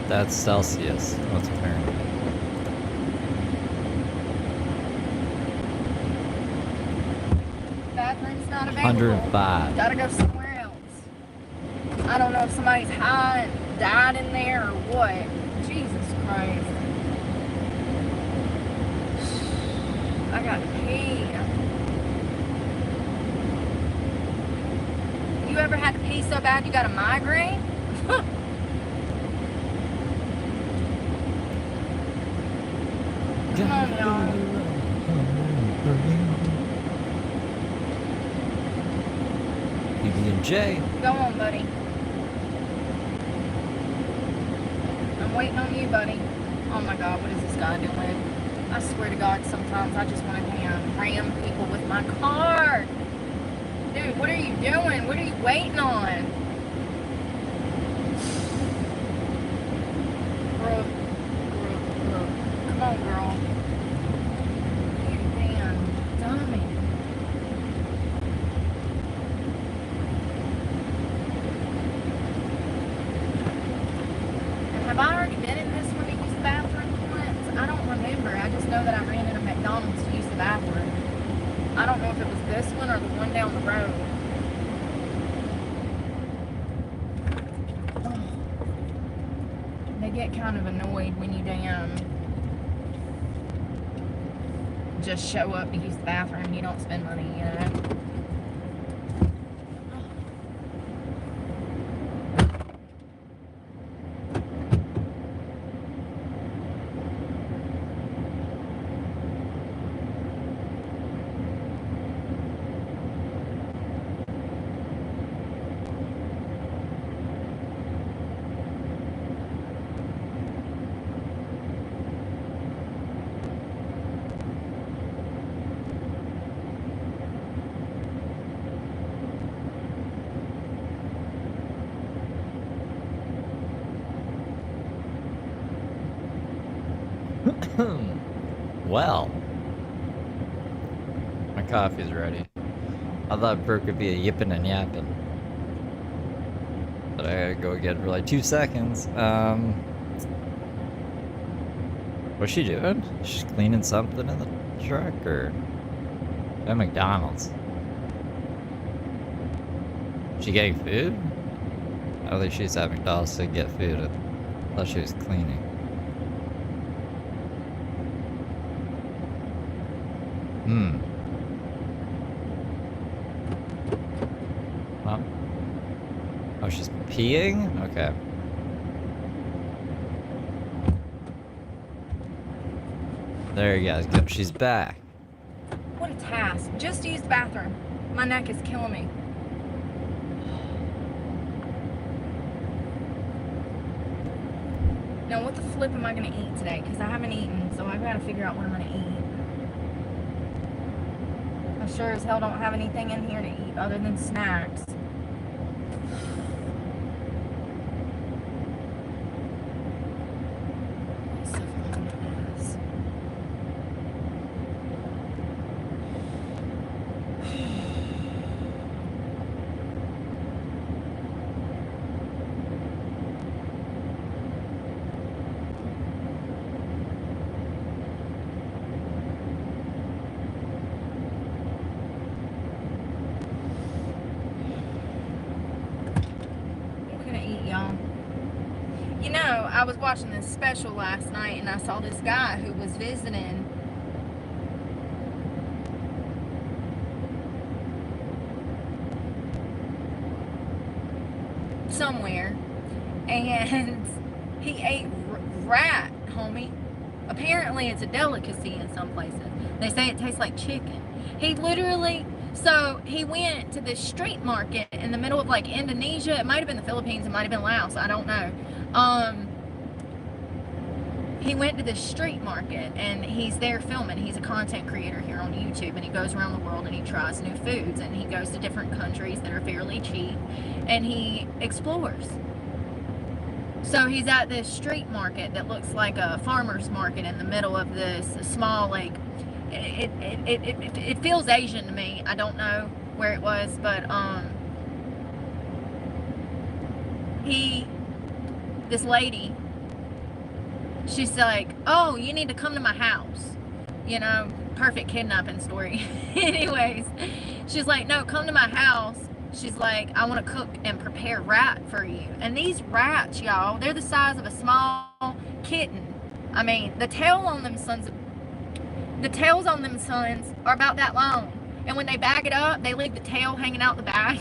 That's Celsius. That's Fahrenheit. Bathroom's not available. 105. Gotta go somewhere else. I don't know if somebody's high and died in there or what. Jesus Christ. I got to pee. You ever had to pee so bad you got a migraine? Come on, y'all. PB&J. Go on, buddy. I'm waiting on you, buddy. Oh my God, what is this guy doing? I swear to God, sometimes I just want to ram people with my car. Dude, what are you doing? What are you waiting on? Brooke. Come on, girl. You damn dummy. Have I already been in this one to use the bathroom once? I don't remember. I just know that I ran into McDonald's to use the bathroom. I don't know if it was this one or the one down the road. Oh. They get kind of annoyed when you just show up to use the bathroom. You don't spend money, you know. Well, my coffee's ready. I thought Brooke would be a yipping and yapping, but I gotta go get it for like 2 seconds. What's she doing? She's cleaning something in the truck, or at McDonald's? She getting food? I don't think she's at McDonald's to get food. I thought she was cleaning. Huh? Oh, she's peeing? Okay. There you guys go. She's back. What a task. Just to use the bathroom. My neck is killing me. Now, what the flip am I going to eat today? Because I haven't eaten, so I've got to figure out what I'm going to eat. I sure as hell don't have anything in here to eat other than snacks. You know, I was watching this special last night and I saw this guy who was visiting somewhere and he ate rat, homie. Apparently it's a delicacy in some places. They say it tastes like chicken. He literally, so he went to this street market in the middle of like Indonesia. It might have been the Philippines, it might have been Laos, I don't know. He went to this street market and he's there filming. He's a content creator here on YouTube and he goes around the world and he tries new foods and he goes to different countries that are fairly cheap and he explores. So he's at this street market that looks like a farmer's market in the middle of this small, like, it feels Asian to me. I don't know where it was, but this lady, she's like, oh, you need to come to my house. You know, perfect kidnapping story. Anyways, she's like, no, come to my house. She's like, I want to cook and prepare rat for you. And these rats, y'all, they're the size of a small kitten. I mean, the tails on them sons are about that long. And when they bag it up, they leave the tail hanging out the bag.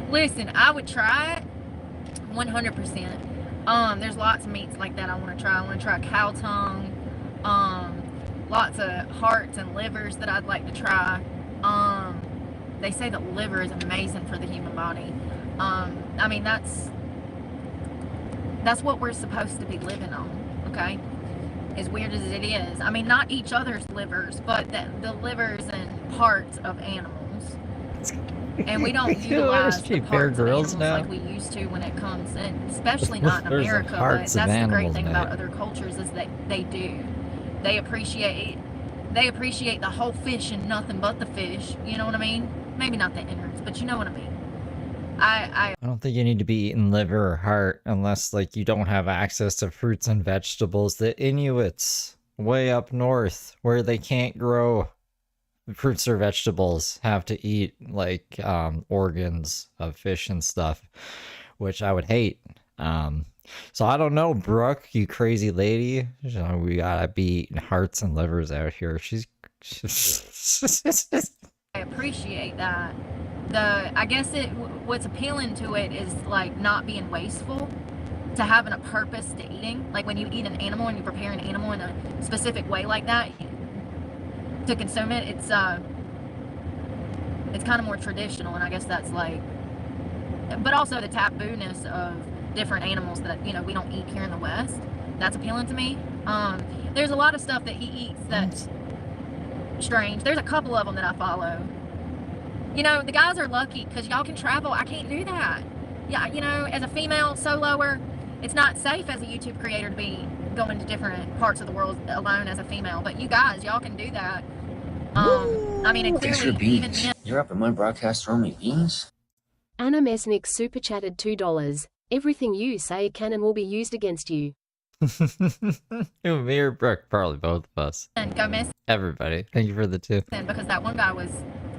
Listen, I would try it 100%. There's lots of meats like that I want to try. I want to try cow tongue. Lots of hearts and livers that I'd like to try. They say that liver is amazing for the human body. I mean, that's what we're supposed to be living on, okay? As weird as it is. I mean, not each other's livers, but the livers and parts of animals. And we don't utilize the parts of animals like we used to when it comes, and especially not in America, but that's the great thing about other cultures is that they do. They appreciate the whole fish and nothing but the fish, you know what I mean? Maybe not the innards, but you know what I mean. I don't think you need to be eating liver or heart unless, like, you don't have access to fruits and vegetables. The Inuits way up north where they can't grow fruits or vegetables have to eat, like, organs of fish and stuff, which I would hate. So I don't know, Brooke, you crazy lady. You know, we gotta be eating hearts and livers out here. She's I appreciate that. I guess what's appealing to it is like not being wasteful, to having a purpose to eating. Like when you eat an animal and you prepare an animal in a specific way like that to consume it, it's kind of more traditional, and I guess that's like, but also the taboo-ness of different animals that, you know, we don't eat here in the West. That's appealing to me. There's a lot of stuff that he eats that's strange. There's a couple of them that I follow. You know, the guys are lucky because y'all can travel. I can't do that. Yeah, you know, as a female soloer, it's not safe as a YouTube creator to be going to different parts of the world alone as a female. But you guys, y'all can do that. I mean, and Thanks for the clearly, even beans. men. You're up at my broadcast throwing me beans? Anna Mesnick super chatted $2. Everything you say can and will be used against you. me or Brooke, probably both of us. And go missing Everybody. Thank you for the tip. because that one guy was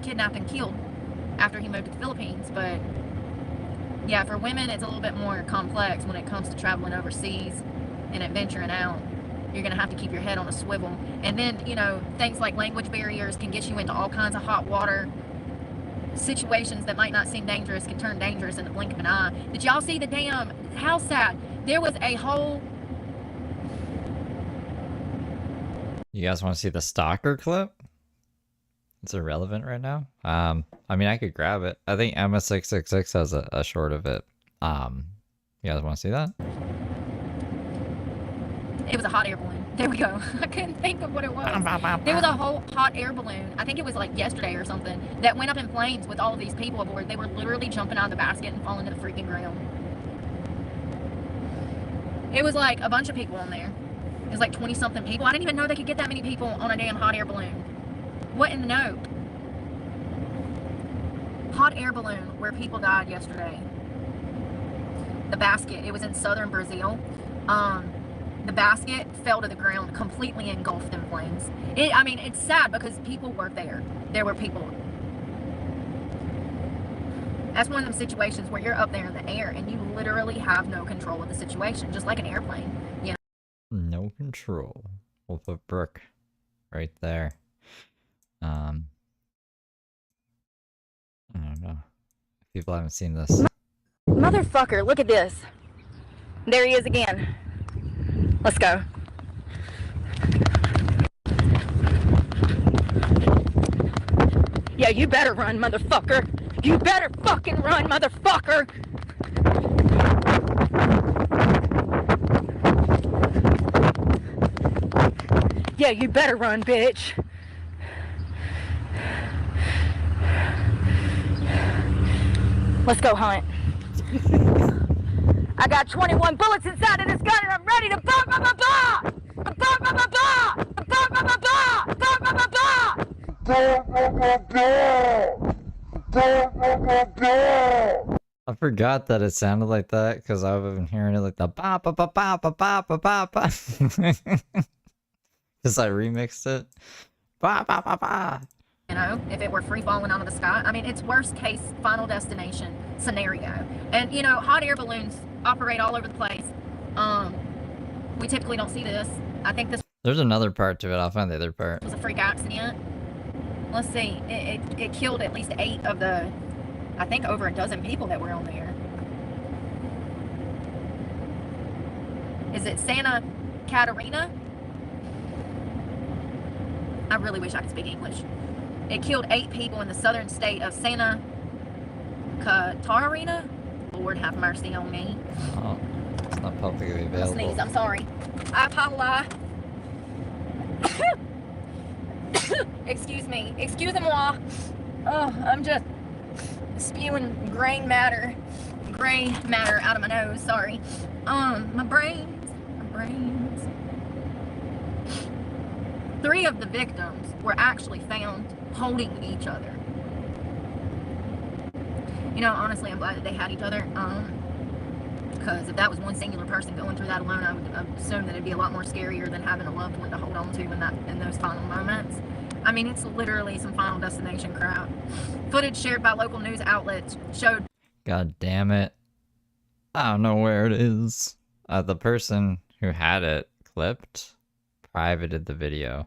kidnapped and killed after he moved to the Philippines. But yeah, for women, it's a little bit more complex when it comes to traveling overseas and adventuring out. You're going to have to keep your head on a swivel. And then, you know, things like language barriers can get you into all kinds of hot water. Situations that might not seem dangerous can turn dangerous in the blink of an eye. Did y'all see the damn, how sad? There was a whole... You guys want to see the stalker clip? It's irrelevant right now. I mean, I could grab it. I think Emma666 has a short of it. You guys want to see that? It was a hot air balloon. There we go. I couldn't think of what it was. There was a whole hot air balloon. I think it was like yesterday or something that went up in flames with all of these people aboard. They were literally jumping out of the basket and falling to the freaking ground. It was like a bunch of people on there. It was like 20-something people. I didn't even know they could get that many people on a damn hot air balloon. What in the note? Hot air balloon where people died yesterday. The basket. It was in southern Brazil. The basket fell to the ground, completely engulfed in flames. I mean, it's sad because people were there. There were people. That's one of them situations where you're up there in the air and you literally have no control of the situation, just like an airplane. You know? No control. We'll put Brooke right there. I don't know. People haven't seen this. Motherfucker, look at this. There he is again. Let's go. Yeah, you better run, motherfucker. You better fucking run, motherfucker. Yeah, you better run, bitch. Let's go hunt. I got 21 bullets inside of this gun and I'm ready to blah, blah, blah, blah. Blah, blah, blah, blah. Blah, blah, blah, blah. Blah, blah, blah, blah. I forgot that it sounded like that because I've been hearing it like the ba ba ba ba ba ba ba ba ba. Because I remixed it. Ba ba ba ba. You know, if it were free falling out of the sky. I mean, it's worst case final destination scenario. And, you know, hot air balloons operate all over the place. We typically don't see this. I think this There's another part to it. I'll find the other part. was a freak accident. Let's see. It killed at least 8 of the, I think, over a dozen people that were on there. Is it Santa Catarina? I really wish I could speak English. It killed 8 people in the southern state of Santa Catarina. Lord have mercy on me. Oh, it's not publicly I'll available. sneeze, I'm sorry. I apologize. Excuse me. Excusez-moi. Oh, I'm just spewing gray matter out of my nose, sorry. My brains. 3 of the victims were actually found holding each other. You know, honestly, I'm glad that they had each other. Because if that was one singular person going through that alone, I would assume that it'd be a lot more scarier than having a loved one to hold on to in those final moments. I mean, it's literally some Final Destination crap. Footage shared by local news outlets showed. God damn it. I don't know where it is. The person who had it clipped privated the video.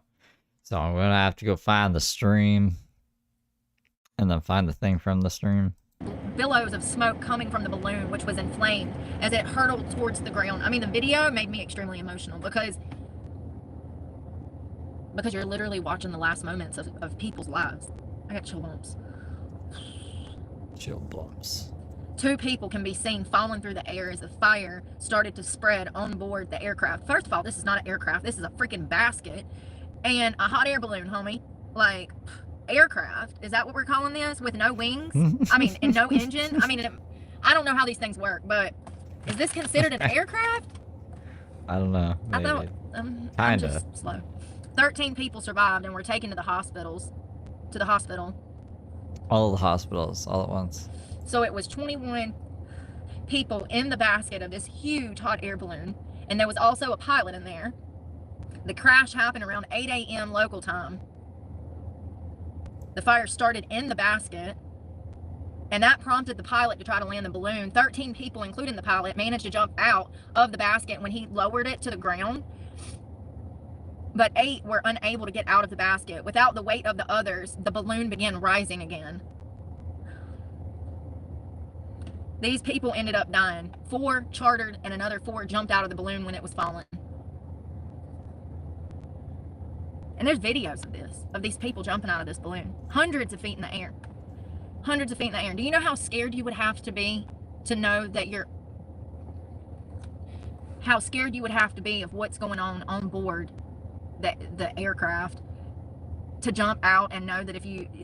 So I'm gonna have to go find the stream and then find the thing from the stream. Billows of smoke coming from the balloon, which was inflamed as it hurtled towards the ground. I mean, the video made me extremely emotional because you're literally watching the last moments of people's lives. I got chill bumps. Chill bumps. 2 people can be seen falling through the air as the fire started to spread on board the aircraft. First of all, this is not an aircraft. This is a freaking basket and a hot air balloon, homie. Like, aircraft, is that what we're calling this? With no wings? I mean, and no engine? I mean, I don't know how these things work, but is this considered an aircraft? I don't know. Maybe. I thought, I'm just slow. 13 people survived and were taken to the hospital. All the hospitals, all at once. So it was 21 people in the basket of this huge hot air balloon, and there was also a pilot in there. The crash happened around 8 a.m. local time. The fire started in the basket, and that prompted the pilot to try to land the balloon. 13 people, including the pilot, managed to jump out of the basket when he lowered it to the ground, but 8 were unable to get out of the basket. Without the weight of the others, the balloon began rising again. These people ended up dying. 4 chartered and another 4 jumped out of the balloon when it was falling. And there's videos of this, of these people jumping out of this balloon. Hundreds of feet in the air. Hundreds of feet in the air. Do you know how scared you would have to be to know that how scared you would have to be of what's going on board the aircraft to jump out and know that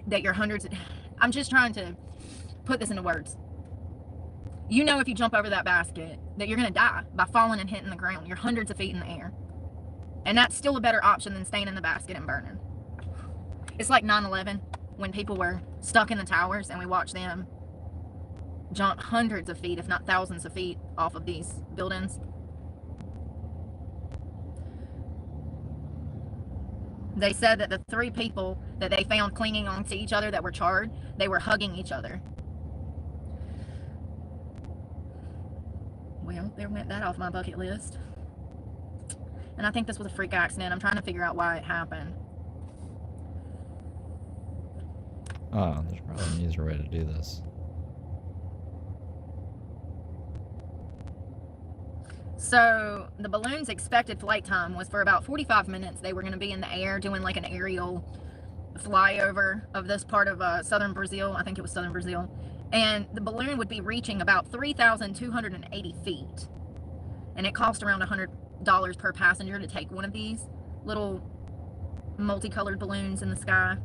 that you're hundreds of, I'm just trying to put this into words. You know, if you jump over that basket that you're going to die by falling and hitting the ground. You're hundreds of feet in the air. And that's still a better option than staying in the basket and burning. It's like 9/11 when people were stuck in the towers and we watched them jump hundreds of feet, if not thousands of feet off of these buildings. They said that the 3 people that they found clinging onto each other that were charred, they were hugging each other. Well, there went that off my bucket list. And I think this was a freak accident. I'm trying to figure out why it happened. Oh, there's probably an easier way to do this. So the balloon's expected flight time was for about 45 minutes. They were going to be in the air doing like an aerial flyover of this part of southern Brazil. I think it was southern Brazil. And the balloon would be reaching about 3,280 feet. And it cost around $100 per passenger to take one of these little multicolored balloons in the sky.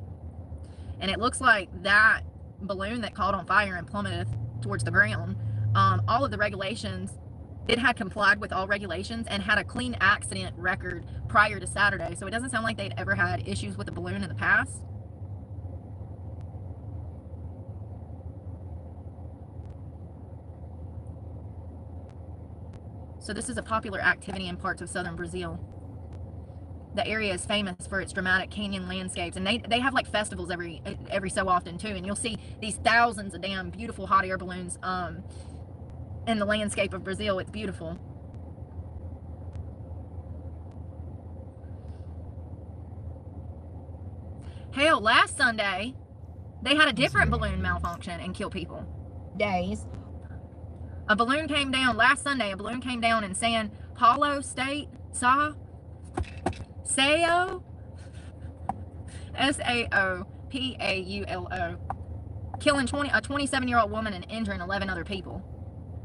And it looks like that balloon that caught on fire and plummeted towards the ground, all of the regulations, it had complied with all regulations and had a clean accident record prior to Saturday. So it doesn't sound like they'd ever had issues with the balloon in the past. So this is a popular activity in parts of southern Brazil. The area is famous for its dramatic canyon landscapes, and they have like festivals every so often too, and you'll see these thousands of damn beautiful hot air balloons in the landscape of Brazil. It's beautiful. Hell, last Sunday they had a different balloon malfunction and kill people. Days. A balloon came down last Sunday. A balloon came down in San Paulo State, Sao, Saopaulo, killing a 27-year-old woman and injuring 11 other people.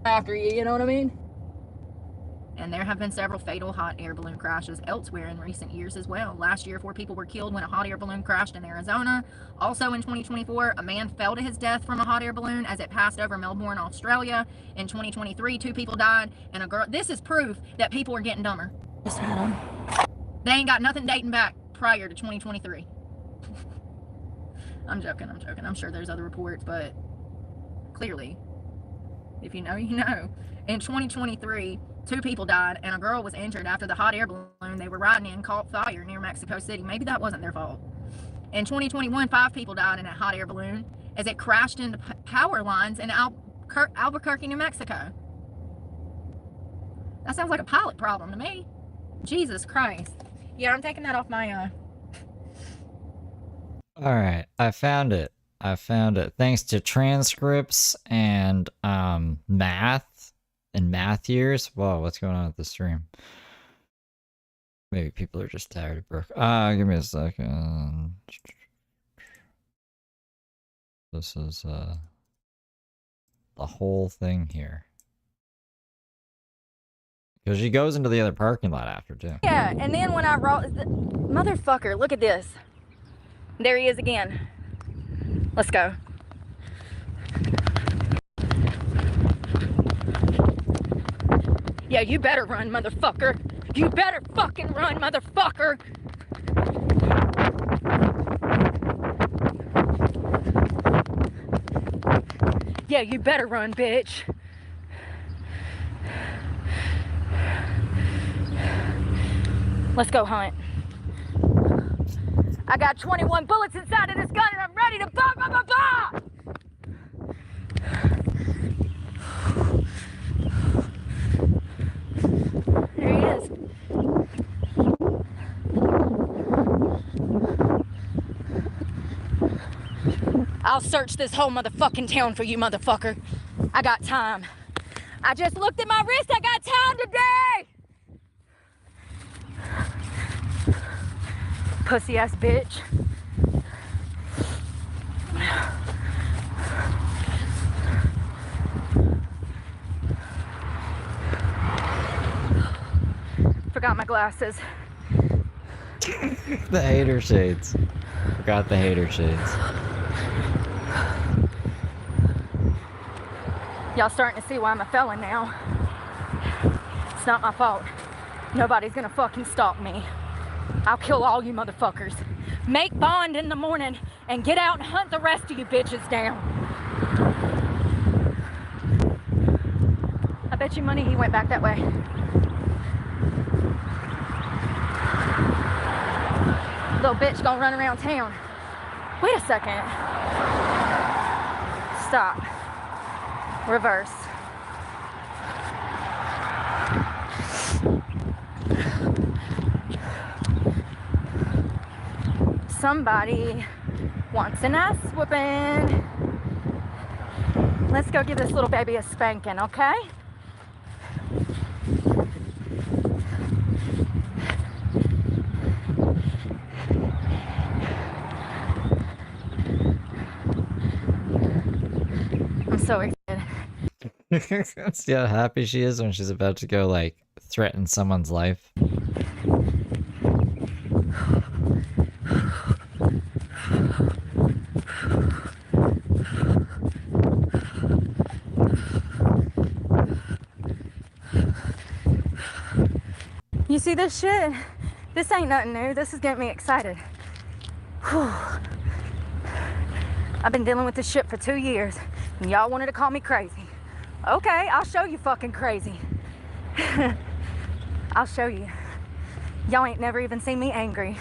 After you know what I mean? And there have been several fatal hot air balloon crashes elsewhere in recent years as well. Last year, 4 people were killed when a hot air balloon crashed in Arizona. Also in 2024, a man fell to his death from a hot air balloon as it passed over Melbourne, Australia. In 2023, 2 people died, and a girl. This is proof that people are getting dumber. Just had them. They ain't got nothing dating back prior to 2023. I'm joking. I'm sure there's other reports, but clearly, if you know, you know. In 2023, 2 people died and a girl was injured after the hot air balloon they were riding in caught fire near Mexico City. Maybe that wasn't their fault. In 2021, 5 people died in a hot air balloon as it crashed into power lines in Albuquerque, New Mexico. That sounds like a pilot problem to me. Jesus Christ. Yeah, I'm taking that off my Alright, I found it. Thanks to transcripts and math and math years. Whoa, what's going on with the stream? Maybe people are just tired of Brooke. Give me a second. This is the whole thing here. Because she goes into the other parking lot after too. Yeah, and then when I motherfucker, look at this. There he is again. Let's go. Yeah, you better run, motherfucker. You better fucking run, motherfucker. Yeah, you better run, bitch. Let's go hunt. I got 21 bullets inside of this gun and I'm ready to bah, bah, bah, bah! There he is. I'll search this whole motherfucking town for you, motherfucker. I got time. I just looked at my wrist. I got time today. Pussy ass bitch. Forgot my glasses. The hater shades. Forgot the hater shades. Y'all starting to see why I'm a felon now. It's not my fault. Nobody's gonna fucking stalk me. I'll kill all you motherfuckers. Make bond in the morning and get out and hunt the rest of you bitches down. I bet you money he went back that way. Little bitch gonna run around town. Wait a second. Stop. Reverse. Somebody wants an ass whooping. Let's go give this little baby a spanking, okay? I'm so excited. See how happy she is when she's about to go, like, threaten someone's life. You see this shit? This ain't nothing new. This is getting me excited. Whew. I've been dealing with this shit for 2 years, and y'all wanted to call me crazy. Okay, I'll show you fucking crazy. I'll show you. Y'all ain't never even seen me angry.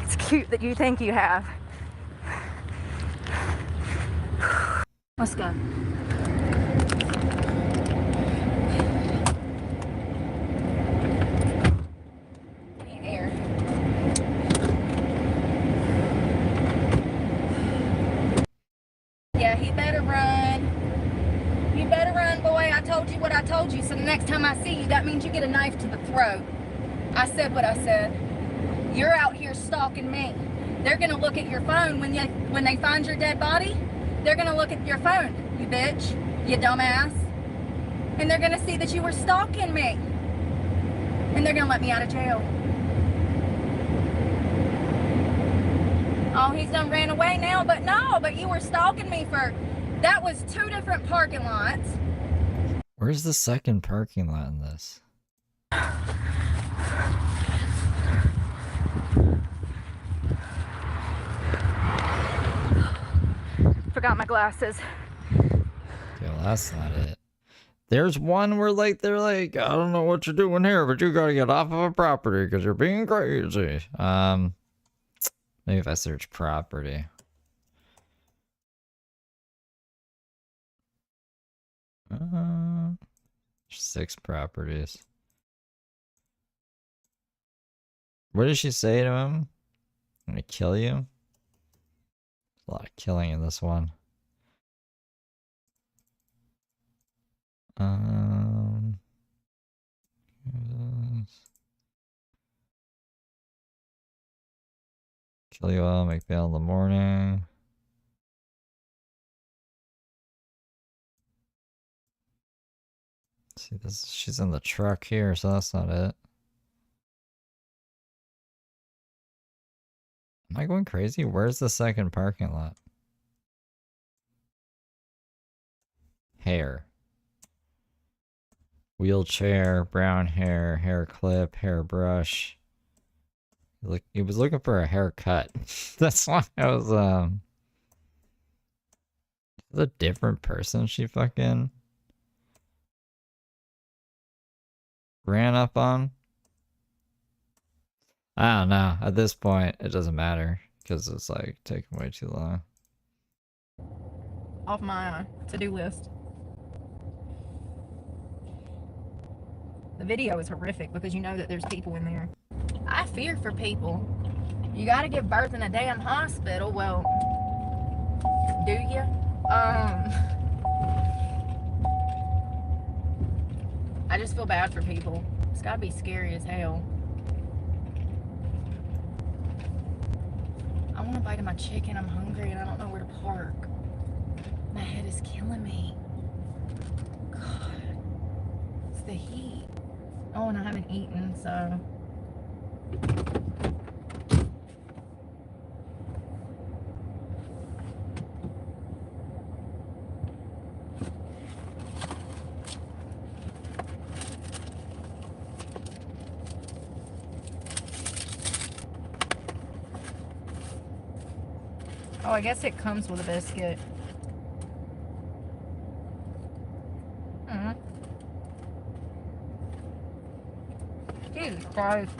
It's cute that you think you have. Let's go. Air. Yeah, he better run. You better run, boy. I told you what I told you, so the next time I see you, that means you get a knife to the throat. I said what I said. You're out here stalking me. They're gonna look at your phone when they find your dead body. They're gonna look at your phone, you bitch, you dumbass. And they're gonna see that you were stalking me. And they're gonna let me out of jail. Oh, he's done ran away now, but no, but you were stalking me for, that was 2 different parking lots. Where's the second parking lot in this? Forgot my glasses. Okay, well, that's not it. There's one where like they're like, I don't know what you're doing here, but you gotta get off of a property because you're being crazy. Maybe if I search property. Uh, 6 properties. What did she say to him? I'm gonna kill you. There's a lot of killing in this one. Kill you all, make bail in the morning. See this, she's in the truck here, so that's not it. Am I going crazy? Where's the second parking lot? Hair. Wheelchair, brown hair, hair clip, hairbrush. Look, he was looking for a haircut. That's why I was a different person she fucking ran up on. I don't know. At this point, it doesn't matter because it's like taking way too long. Off my to-do list. The video is horrific because you know that there's people in there. I fear for people. You gotta give birth in a damn hospital. Well, do you? I just feel bad for people. It's gotta be scary as hell. I want a bite of my chicken. I'm hungry and I don't know where to park. My head is killing me. God. It's the heat. Oh, and I haven't eaten, so. Oh, I guess it comes with a biscuit. Jesus Christ.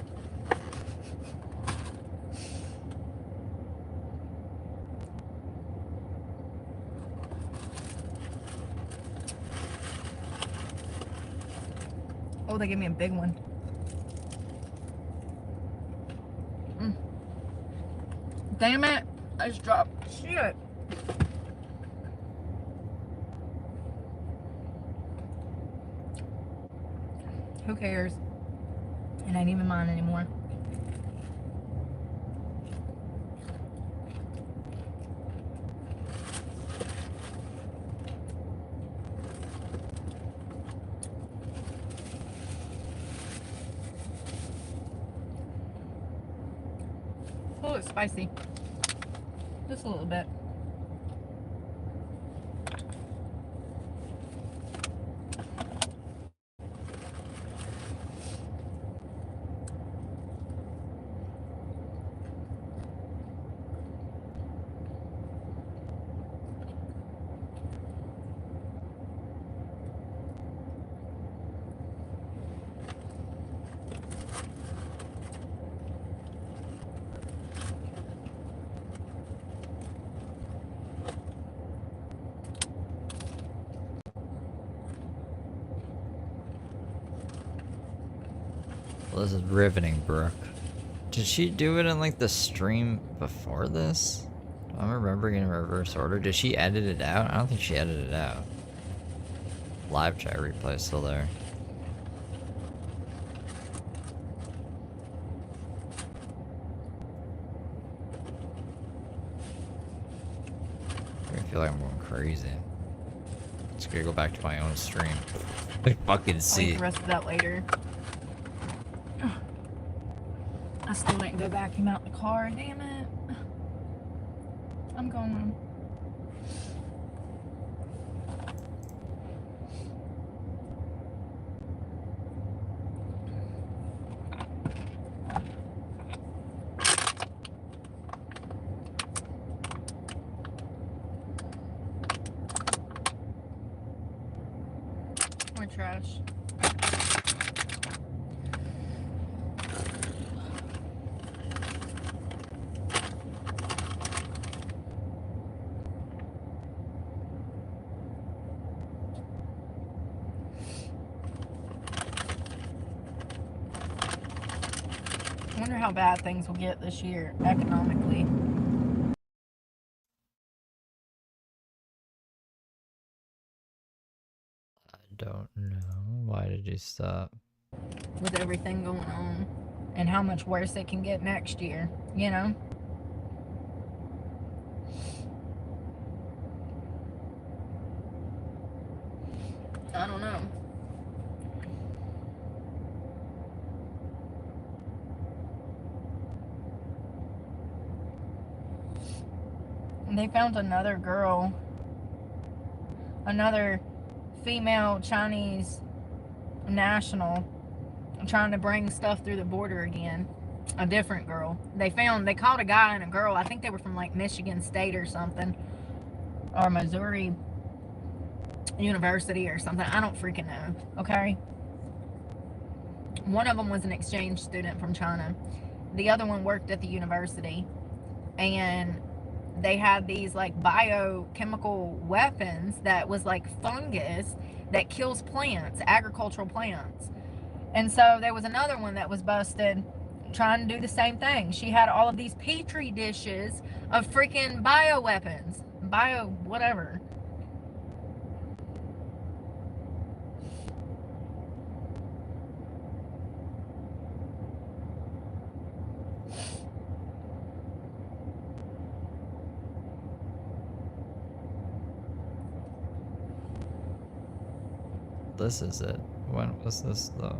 Oh, they gave me a big one. Damn it. I just dropped shit. Who cares? It ain't even mine anymore. Oh, it's spicy. Just a little bit. Well, this is riveting, Brooke. Did she do it in like the stream before this? I'm remembering in reverse order. Did she edit it out? I don't think she edited it out. Live chat replay still there. feel like I'm going crazy. Just gotta go back to my own stream. I fucking I'll eat see. the rest of that later. I still didn't go vacuum out the car. Damn it. I'm going. More trash. I wonder how bad things will get this year economically. I don't know. Why did you stop? With everything going on and how much worse it can get next year, you know? I don't know. And they found another girl, another female Chinese national trying to bring stuff through the border again. A different girl. They caught a guy and a girl. I think they were from like Michigan State or something, or Missouri University or something. I don't freaking know. Okay. One of them was an exchange student from China. The other one worked at the university, and they had these like biochemical weapons that was like fungus that kills plants, agricultural plants. And so there was another one that was busted trying to do the same thing. She had all of these petri dishes of freaking bioweapons, bio whatever. This is it. When was this though?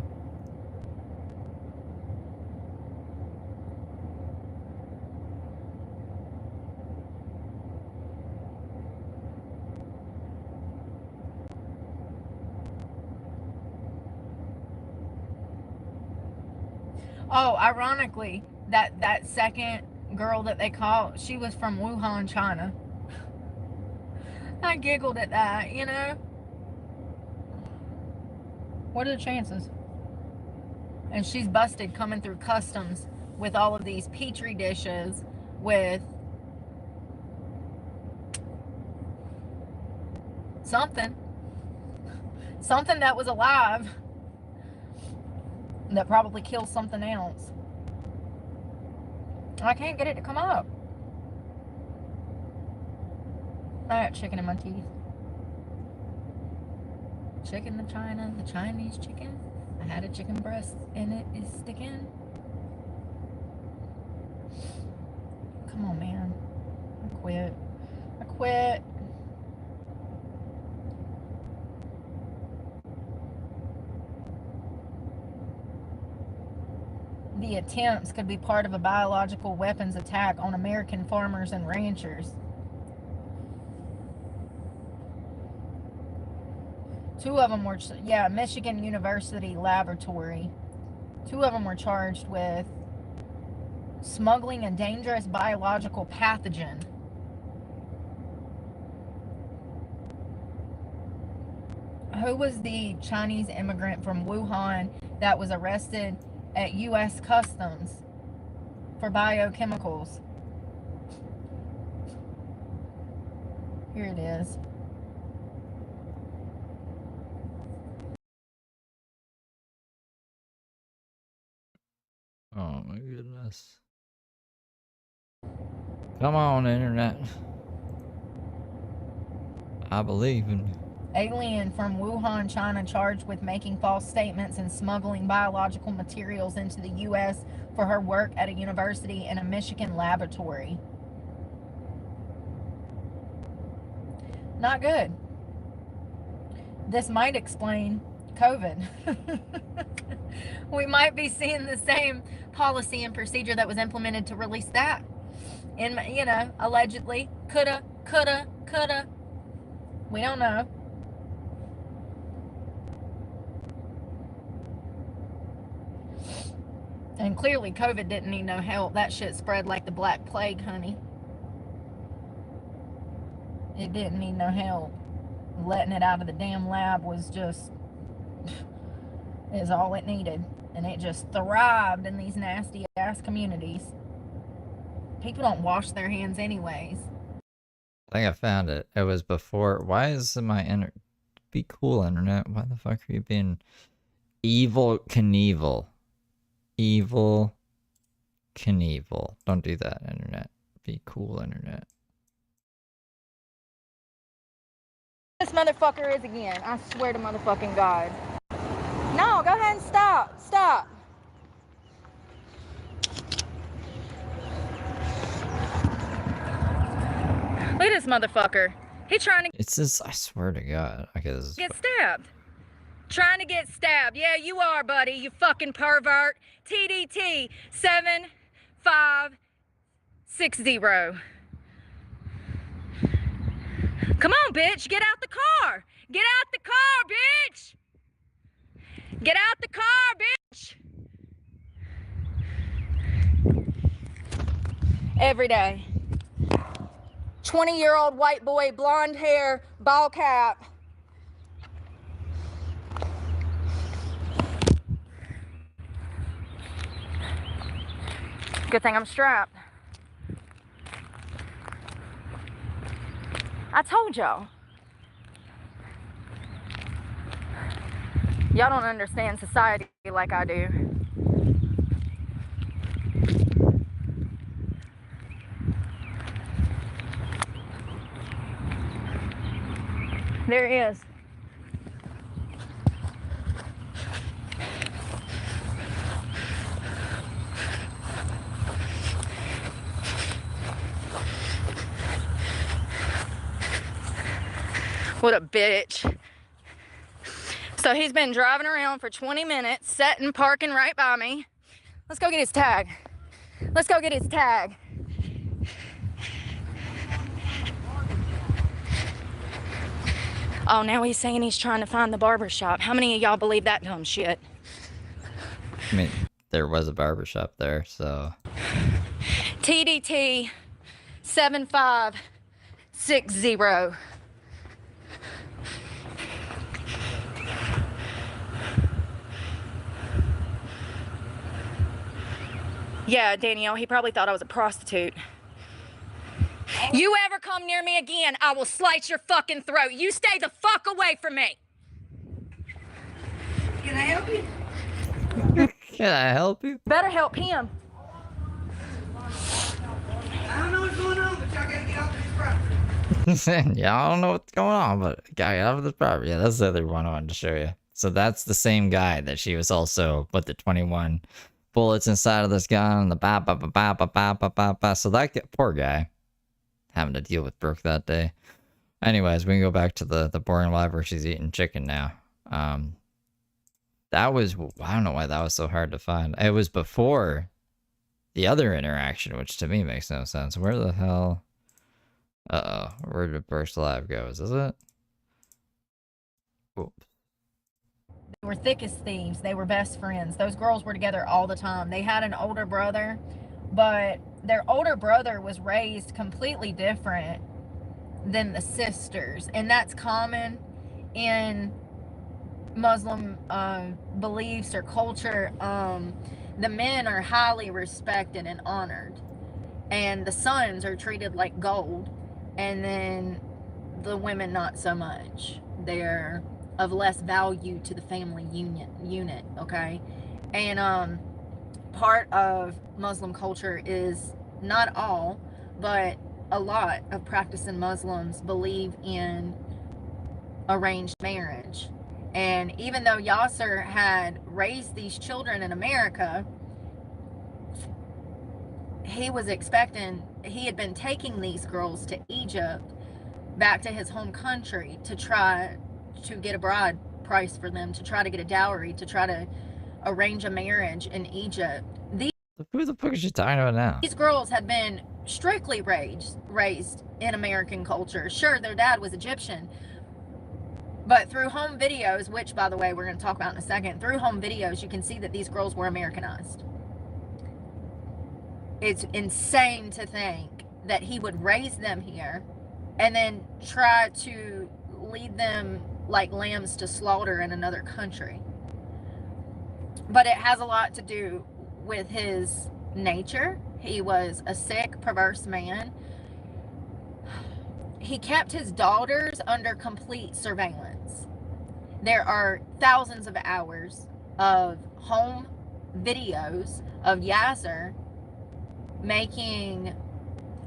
Oh, ironically, that second girl that they caught, she was from Wuhan, China. I giggled at that, you know? What are the chances? And she's busted coming through customs with all of these petri dishes with something that was alive that probably killed something else. I can't get it to come up. I got chicken in my teeth. Chicken the China, the Chinese chicken. I had a chicken breast and it is sticking. Come on, man. I quit. I quit. The attempts could be part of a biological weapons attack on American farmers and ranchers. Two of them were, Michigan University Laboratory. Two of them were charged with smuggling a dangerous biological pathogen. Who was the Chinese immigrant from Wuhan that was arrested at U.S. Customs for biochemicals? Here it is. Oh my goodness. Come on, internet. I believe in you. Alien from Wuhan, China, charged with making false statements and smuggling biological materials into the U.S. for her work at a university in a Michigan laboratory. Not good. This might explain COVID. We might be seeing the same policy and procedure that was implemented to release that. And, you know, allegedly, coulda. We don't know. And clearly COVID didn't need no help. That shit spread like the Black Plague, honey. It didn't need no help. Letting it out of the damn lab was just, is all it needed. And it just thrived in these nasty ass communities. People don't wash their hands anyways. I think I found it. It was before. Why is my be cool, internet? Why the fuck are you being evil Knievel? Evil Knievel. Don't do that, internet. Be cool, internet. This motherfucker is again. I swear to motherfucking God. No, go ahead and stop. Stop. Look at this motherfucker. He trying to It's just, I swear to God. Okay, this is. get stabbed. Trying to get stabbed. Yeah, you are, buddy. You fucking pervert. TDT 7560. Come on, bitch. Get out the car. Get out the car, bitch. Get out the car, bitch. Every day. 20-year-old white boy, blonde hair, ball cap. Good thing I'm strapped. I told y'all. Y'all don't understand society like I do. There he is. What a bitch. So he's been driving around for 20 minutes, sitting, parking right by me. Let's go get his tag. Let's go get his tag. Oh, now he's saying he's trying to find the barber shop. How many of y'all believe that dumb shit? I mean, there was a barbershop there, so. TDT 7560. Yeah, Danielle, he probably thought I was a prostitute. You ever come near me again, I will slice your fucking throat. You stay the fuck away from me. Can I help you? Can I help you? Better help him. I don't know what's going on, but y'all gotta get off this property. Yeah, I don't know what's going on, but guy out of this property. Yeah, that's the other one I wanted to show you. So that's the same guy that she was also with the 21 bullets inside of this gun and the ba ba ba ba ba ba ba ba ba. So that poor guy having to deal with Brooke that day. Anyways, we can go back to the boring live where she's eating chicken now. That was, I don't know why that was so hard to find. It was before the other interaction, which to me makes no sense. Where the hell? Where did Burst Live go? Is this it? Oops. They were thick as thieves. They were best friends. Those girls were together all the time. They had an older brother, but their older brother was raised completely different than the sisters. And that's common in Muslim beliefs or culture. The men are highly respected and honored, and the sons are treated like gold, and then the women not so much. They're of less value to the family unit, okay? And part of Muslim culture is, not all, but a lot of practicing Muslims believe in arranged marriage. And even though Yasser had raised these children in America, he was expecting, he had been taking these girls to Egypt back to his home country to try to get a bride price for them, to try to get a dowry, to try to arrange a marriage in Egypt. Who the fuck is she talking about now? These girls had been strictly raised in American culture. Sure, their dad was Egyptian, but through home videos, which, by the way, we're going to talk about in a second, through home videos, you can see that these girls were Americanized. It's insane to think that he would raise them here and then try to lead them like lambs to slaughter in another country. But it has a lot to do with his nature. He was a sick, perverse man. He kept his daughters under complete surveillance. There are thousands of hours of home videos of Yasser making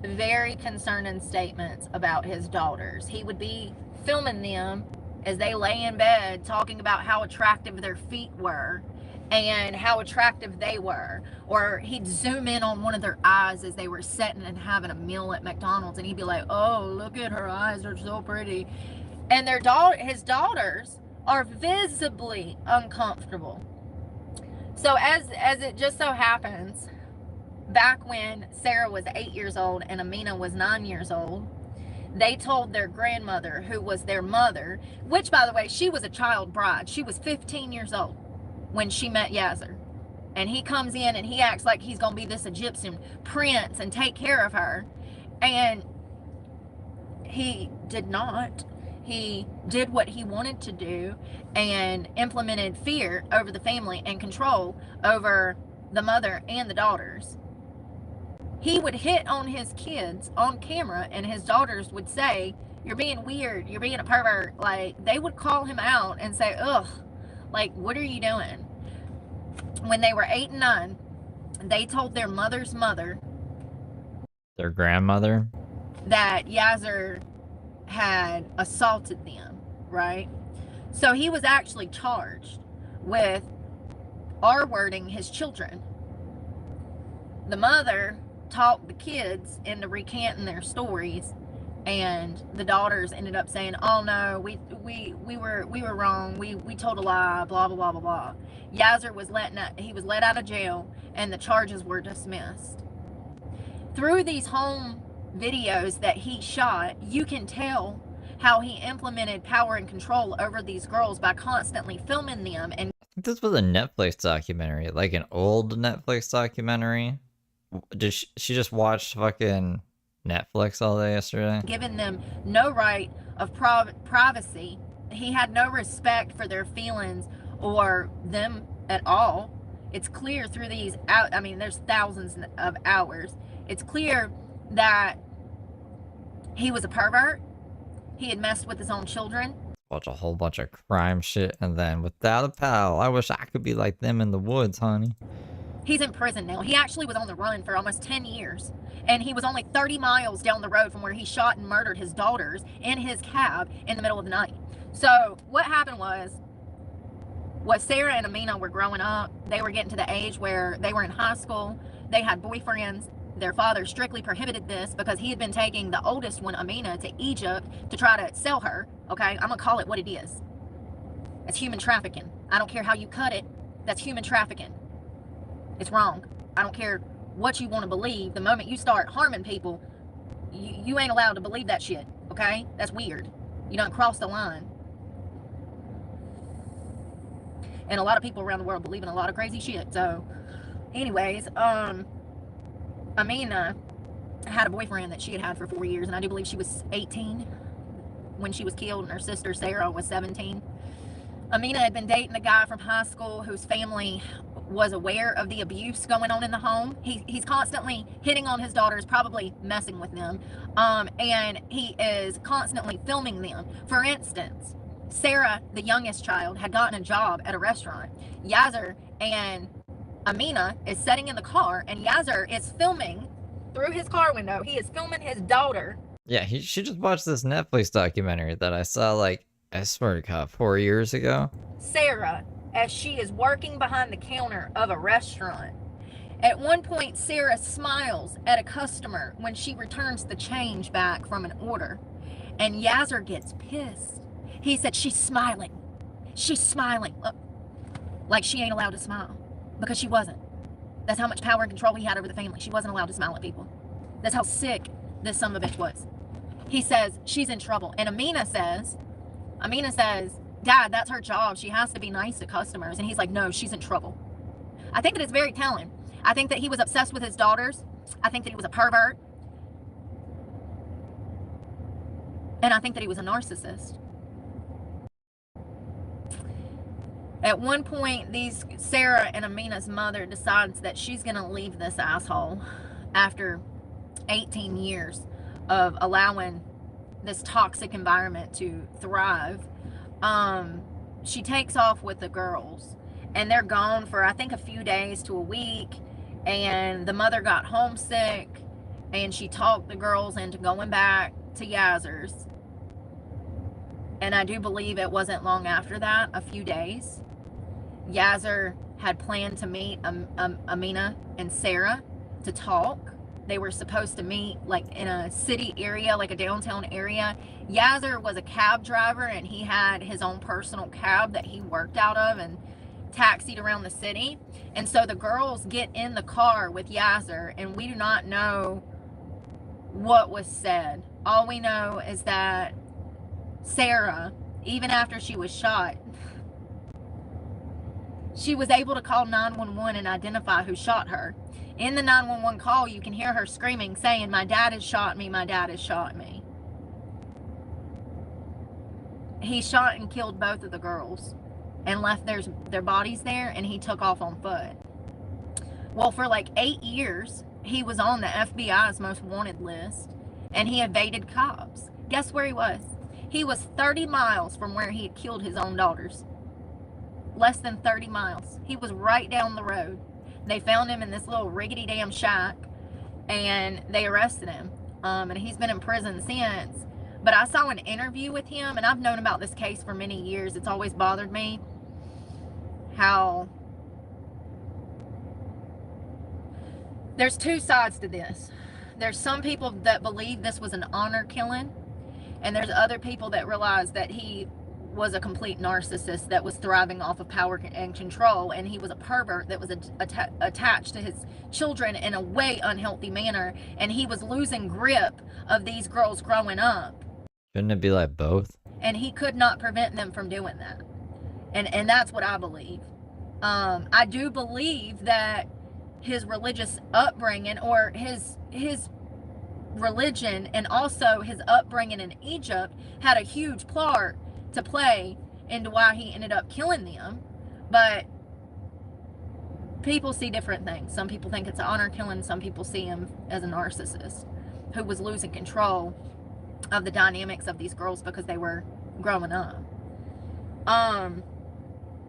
very concerning statements about his daughters. He would be filming them as they lay in bed, talking about how attractive their feet were and how attractive they were. Or he'd zoom in on one of their eyes as they were sitting and having a meal at McDonald's, and he'd be like, oh, look at her eyes, they're so pretty. And his daughters are visibly uncomfortable. So as it just so happens, back when Sarah was 8 years old and Amina was 9 years old, they told their grandmother, who was their mother, which, by the way, she was a child bride. She was 15 years old when she met Yasser. And he comes in and he acts like he's going to be this Egyptian prince and take care of her. And he did not. He did what he wanted to do and implemented fear over the family and control over the mother and the daughters. He would hit on his kids on camera, and his daughters would say, you're being weird, you're being a pervert. Like, they would call him out and say, ugh, like, what are you doing? When they were 8 and 9, they told their mother's mother, Their grandmother? that Yasser had assaulted them, right? So he was actually charged with R-wording his children. The mother talked the kids into recanting their stories, and the daughters ended up saying, oh no, we were wrong, we told a lie, blah blah blah blah blah. Yasser was let out of jail, and the charges were dismissed. Through these home videos that he shot, you can tell how he implemented power and control over these girls by constantly filming them. And This was a Netflix documentary, like an old Netflix documentary. Did she just watched fucking Netflix all day yesterday? giving them no right of privacy. He had no respect for their feelings or them at all. It's clear through these there's thousands of hours. It's clear that he was a pervert. He had messed with his own children. Watch a whole bunch of crime shit, and then without a pal, I wish I could be like them in the woods, honey. He's in prison now. He actually was on the run for almost 10 years. And he was only 30 miles down the road from where he shot and murdered his daughters in his cab in the middle of the night. So what happened was Sarah and Amina were growing up. They were getting to the age where they were in high school. They had boyfriends. Their father strictly prohibited this because he had been taking the oldest one, Amina, to Egypt to try to sell her. Okay, I'm going to call it what it is. It's human trafficking. I don't care how you cut it. That's human trafficking. It's wrong. I don't care what you want to believe. The moment you start harming people, you ain't allowed to believe that shit. Okay? That's weird. You don't cross the line. And a lot of people around the world believe in a lot of crazy shit. So, anyways, Amina had a boyfriend that she had had for 4 years, and I do believe she was 18 when she was killed, and her sister Sarah was 17. Amina had been dating a guy from high school whose family was aware of the abuse going on in the home. He's constantly hitting on his daughters, probably messing with them, and he is constantly filming them. For instance, Sarah, the youngest child, had gotten a job at a restaurant. Yasser and Amina is sitting in the car, and Yasser is filming through his car window. He is filming his daughter. Yeah, she just watched this Netflix documentary that I saw, like, I swear to God, 4 years ago. Sarah, as she is working behind the counter of a restaurant. At one point, Sarah smiles at a customer when she returns the change back from an order. And Yazzer gets pissed. He said, she's smiling. She's smiling. Like she ain't allowed to smile. Because she wasn't. That's how much power and control he had over the family. She wasn't allowed to smile at people. That's how sick this son of a bitch was. He says, she's in trouble. And Amina says, Dad, that's her job. She has to be nice to customers. And he's like, no, she's in trouble. I think that it's very telling. I think that he was obsessed with his daughters. I think that he was a pervert. And I think that he was a narcissist. At one point, Sarah and Amina's mother decides that she's going to leave this asshole after 18 years of allowing this toxic environment to thrive. She takes off with the girls, and they're gone for, I think, a few days to a week, and the mother got homesick, and she talked the girls into going back to Yazzer's. And I do believe it wasn't long after that, a few days, Yazzer had planned to meet Amina and Sarah to talk. They were supposed to meet like in a city area, like a downtown area. Yazzer was a cab driver, and he had his own personal cab that he worked out of and taxied around the city. And so the girls get in the car with Yazzer, and we do not know what was said. All we know is that Sarah, even after she was shot, she was able to call 911 and identify who shot her. In the 911 call, you can hear her screaming, saying, my dad has shot me, my dad has shot me. He shot and killed both of the girls and left their bodies there, and he took off on foot. Well, for like 8 years, he was on the FBI's most wanted list, and he evaded cops. Guess where he was? He was 30 miles from where he had killed his own daughters. Less than 30 miles. He was right down the road. They found him in this little rickety damn shack, and they arrested him. And he's been in prison since. But I saw an interview with him, and I've known about this case for many years. It's always bothered me how there's two sides to this. There's some people that believe this was an honor killing, and there's other people that realize that he was a complete narcissist that was thriving off of power and control, and he was a pervert that was attached to his children in a way unhealthy manner, and he was losing grip of these girls growing up. Shouldn't it be like both? And he could not prevent them from doing that. And that's what I believe. I do believe that his religious upbringing, or his religion, and also his upbringing in Egypt, had a huge part to play into why he ended up killing them. But people see different things. Some people think it's an honor killing. Some people see him as a narcissist who was losing control of the dynamics of these girls because they were growing up.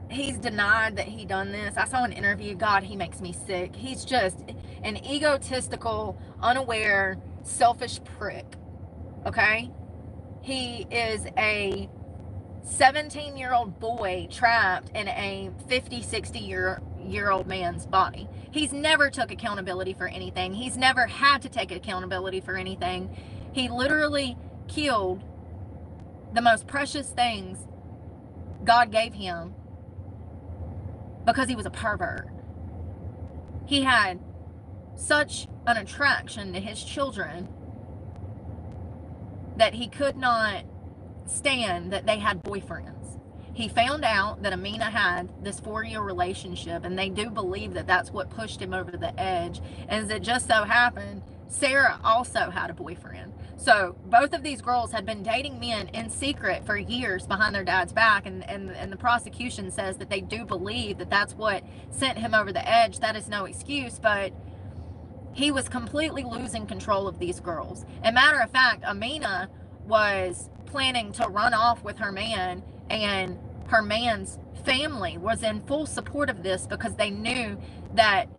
He's denied that he done this. I saw an interview. God, he makes me sick. He's just an egotistical, unaware, selfish prick. Okay? He is a 17-year-old boy trapped in a 50, 60-year-old man's body. He's never took accountability for anything. He's never had to take accountability for anything. He literally killed the most precious things God gave him because he was a pervert. He had such an attraction to his children that he could not stand that they had boyfriends. He found out that Amina had this 4-year relationship, and they do believe that that's what pushed him over the edge. And as it just so happened, Sarah also had a boyfriend. So both of these girls had been dating men in secret for years behind their dad's back, and the prosecution says that they do believe that that's what sent him over the edge. That is no excuse, but he was completely losing control of these girls. And matter of fact, Amina was planning to run off with her man, and her man's family was in full support of this because they knew that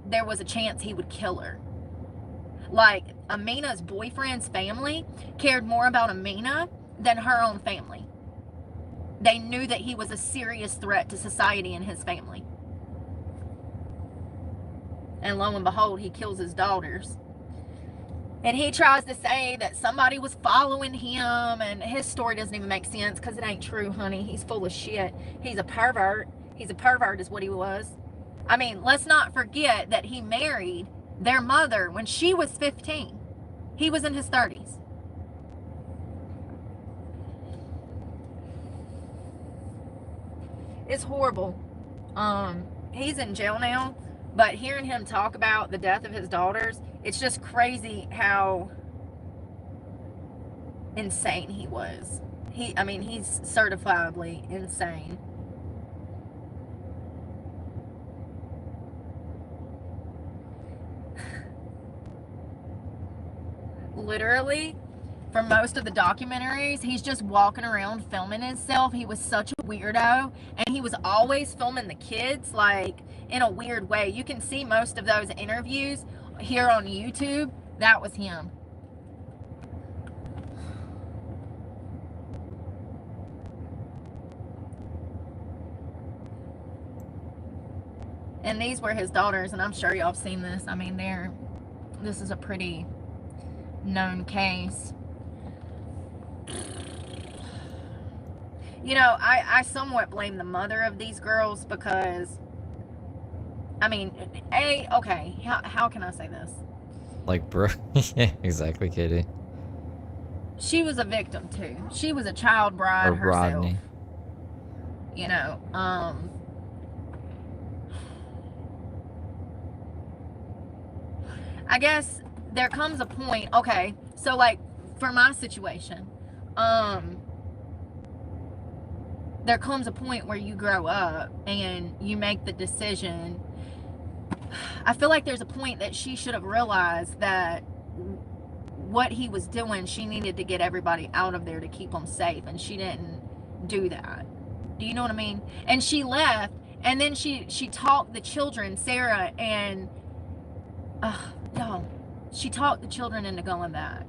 there was a chance he would kill her. Like, Amina's boyfriend's family cared more about Amina than her own family. They knew that he was a serious threat to society and his family. And lo and behold, he kills his daughters. And he tries to say that somebody was following him, and his story doesn't even make sense because it ain't true, honey. He's full of shit. He's a pervert. He's a pervert is what he was. I mean, let's not forget that he married their mother when she was 15. He was in his 30s. It's horrible. He's in jail now, but hearing him talk about the death of his daughters, it's just crazy how insane he was. I mean, he's certifiably insane. Literally, for most of the documentaries, he's just walking around filming himself. He was such a weirdo, and he was always filming the kids, like, in a weird way. You can see most of those interviews here on YouTube. That was him. And these were his daughters, and I'm sure y'all have seen this. I mean, this is a pretty known case. You know, I somewhat blame the mother of these girls because, I mean, okay, how can I say this? Like, bro. Yeah, exactly, Katie. She was a victim too. She was a child bride Or herself. Rodney. You know, I guess there comes a point, okay, so like for my situation, there comes a point where you grow up and you make the decision. I feel like there's a point that she should have realized that what he was doing, she needed to get everybody out of there to keep them safe, and she didn't do that. Do you know what I mean? And she left, and then she talked the children, Sarah, and y'all, she talked the children into going back.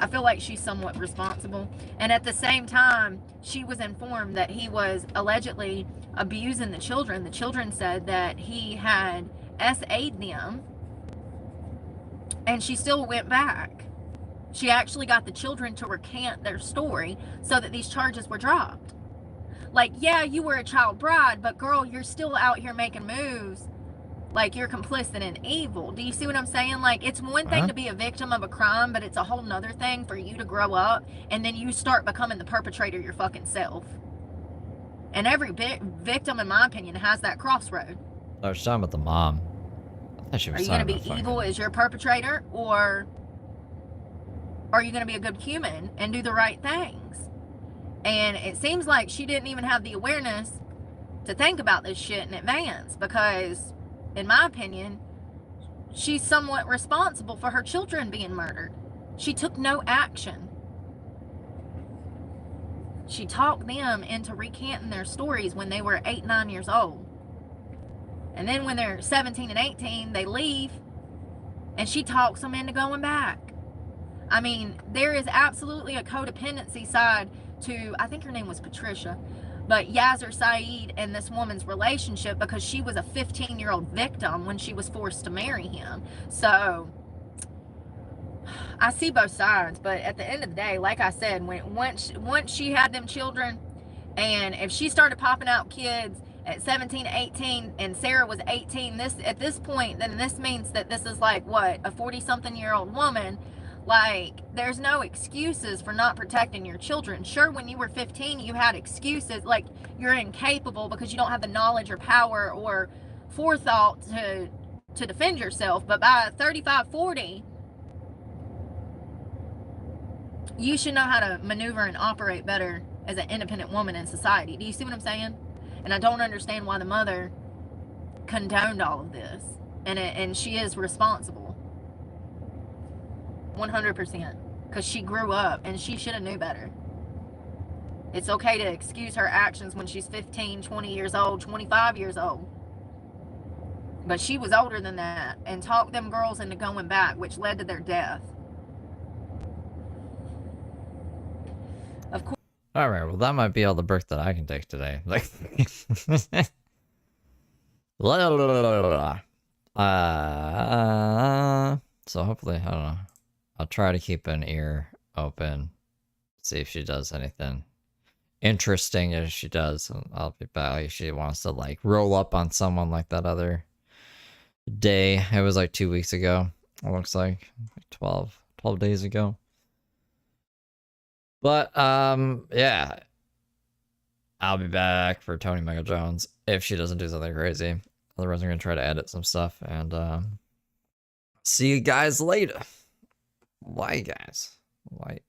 I feel like she's somewhat responsible. And at the same time, she was informed that he was allegedly abusing the children. The children said that he had SA'd them, and she still went back. She actually got the children to recant their story so that these charges were dropped. Like, yeah, you were a child bride, but girl, you're still out here making moves like you're complicit in evil. Do you see what I'm saying? Like, it's one thing to be a victim of a crime, but it's a whole nother thing for you to grow up and then you start becoming the perpetrator your fucking self. And every victim, in my opinion, has that crossroad. I was talking about the mom. I thought she was Are you going to talking be about evil fucking- as your perpetrator, or are you going to be a good human and do the right things? And it seems like she didn't even have the awareness to think about this shit in advance, because in my opinion, she's somewhat responsible for her children being murdered. She took no action. She talked them into recanting their stories when they were 8, 9 years old. And then when they're 17 and 18, they leave, and she talks them into going back. I mean, there is absolutely a codependency side to, I think her name was Patricia, but Yasser Saeed and this woman's relationship, because she was a 15-year-old victim when she was forced to marry him. So I see both sides, but at the end of the day, like I said, once she had them children, and if she started popping out kids at 17, 18, and Sarah was 18, at this point, then this means that this is like, what, a 40-something-year-old woman. Like, there's no excuses for not protecting your children. Sure, when you were 15, you had excuses, like you're incapable because you don't have the knowledge or power or forethought to defend yourself. But by 35, 40, you should know how to maneuver and operate better as an independent woman in society. Do you see what I'm saying? And I don't understand why the mother condoned all of this. And she is responsible. 100%, because she grew up and she should have knew better. It's okay to excuse her actions when she's 15, 20 years old, 25 years old. But she was older than that and talked them girls into going back, which led to their death. Of course. All right, well, that might be all the Brooke that I can take today. Like, So hopefully, I don't know. I'll try to keep an ear open, see if she does anything interesting. If she does, I'll be back. If she wants to like roll up on someone like that other day. It was like 2 weeks ago. It looks like 12 days ago. But yeah. I'll be back for Tony Michael Jones if she doesn't do something crazy. Otherwise, I'm gonna try to edit some stuff and see you guys later. Bye, guys. Bye.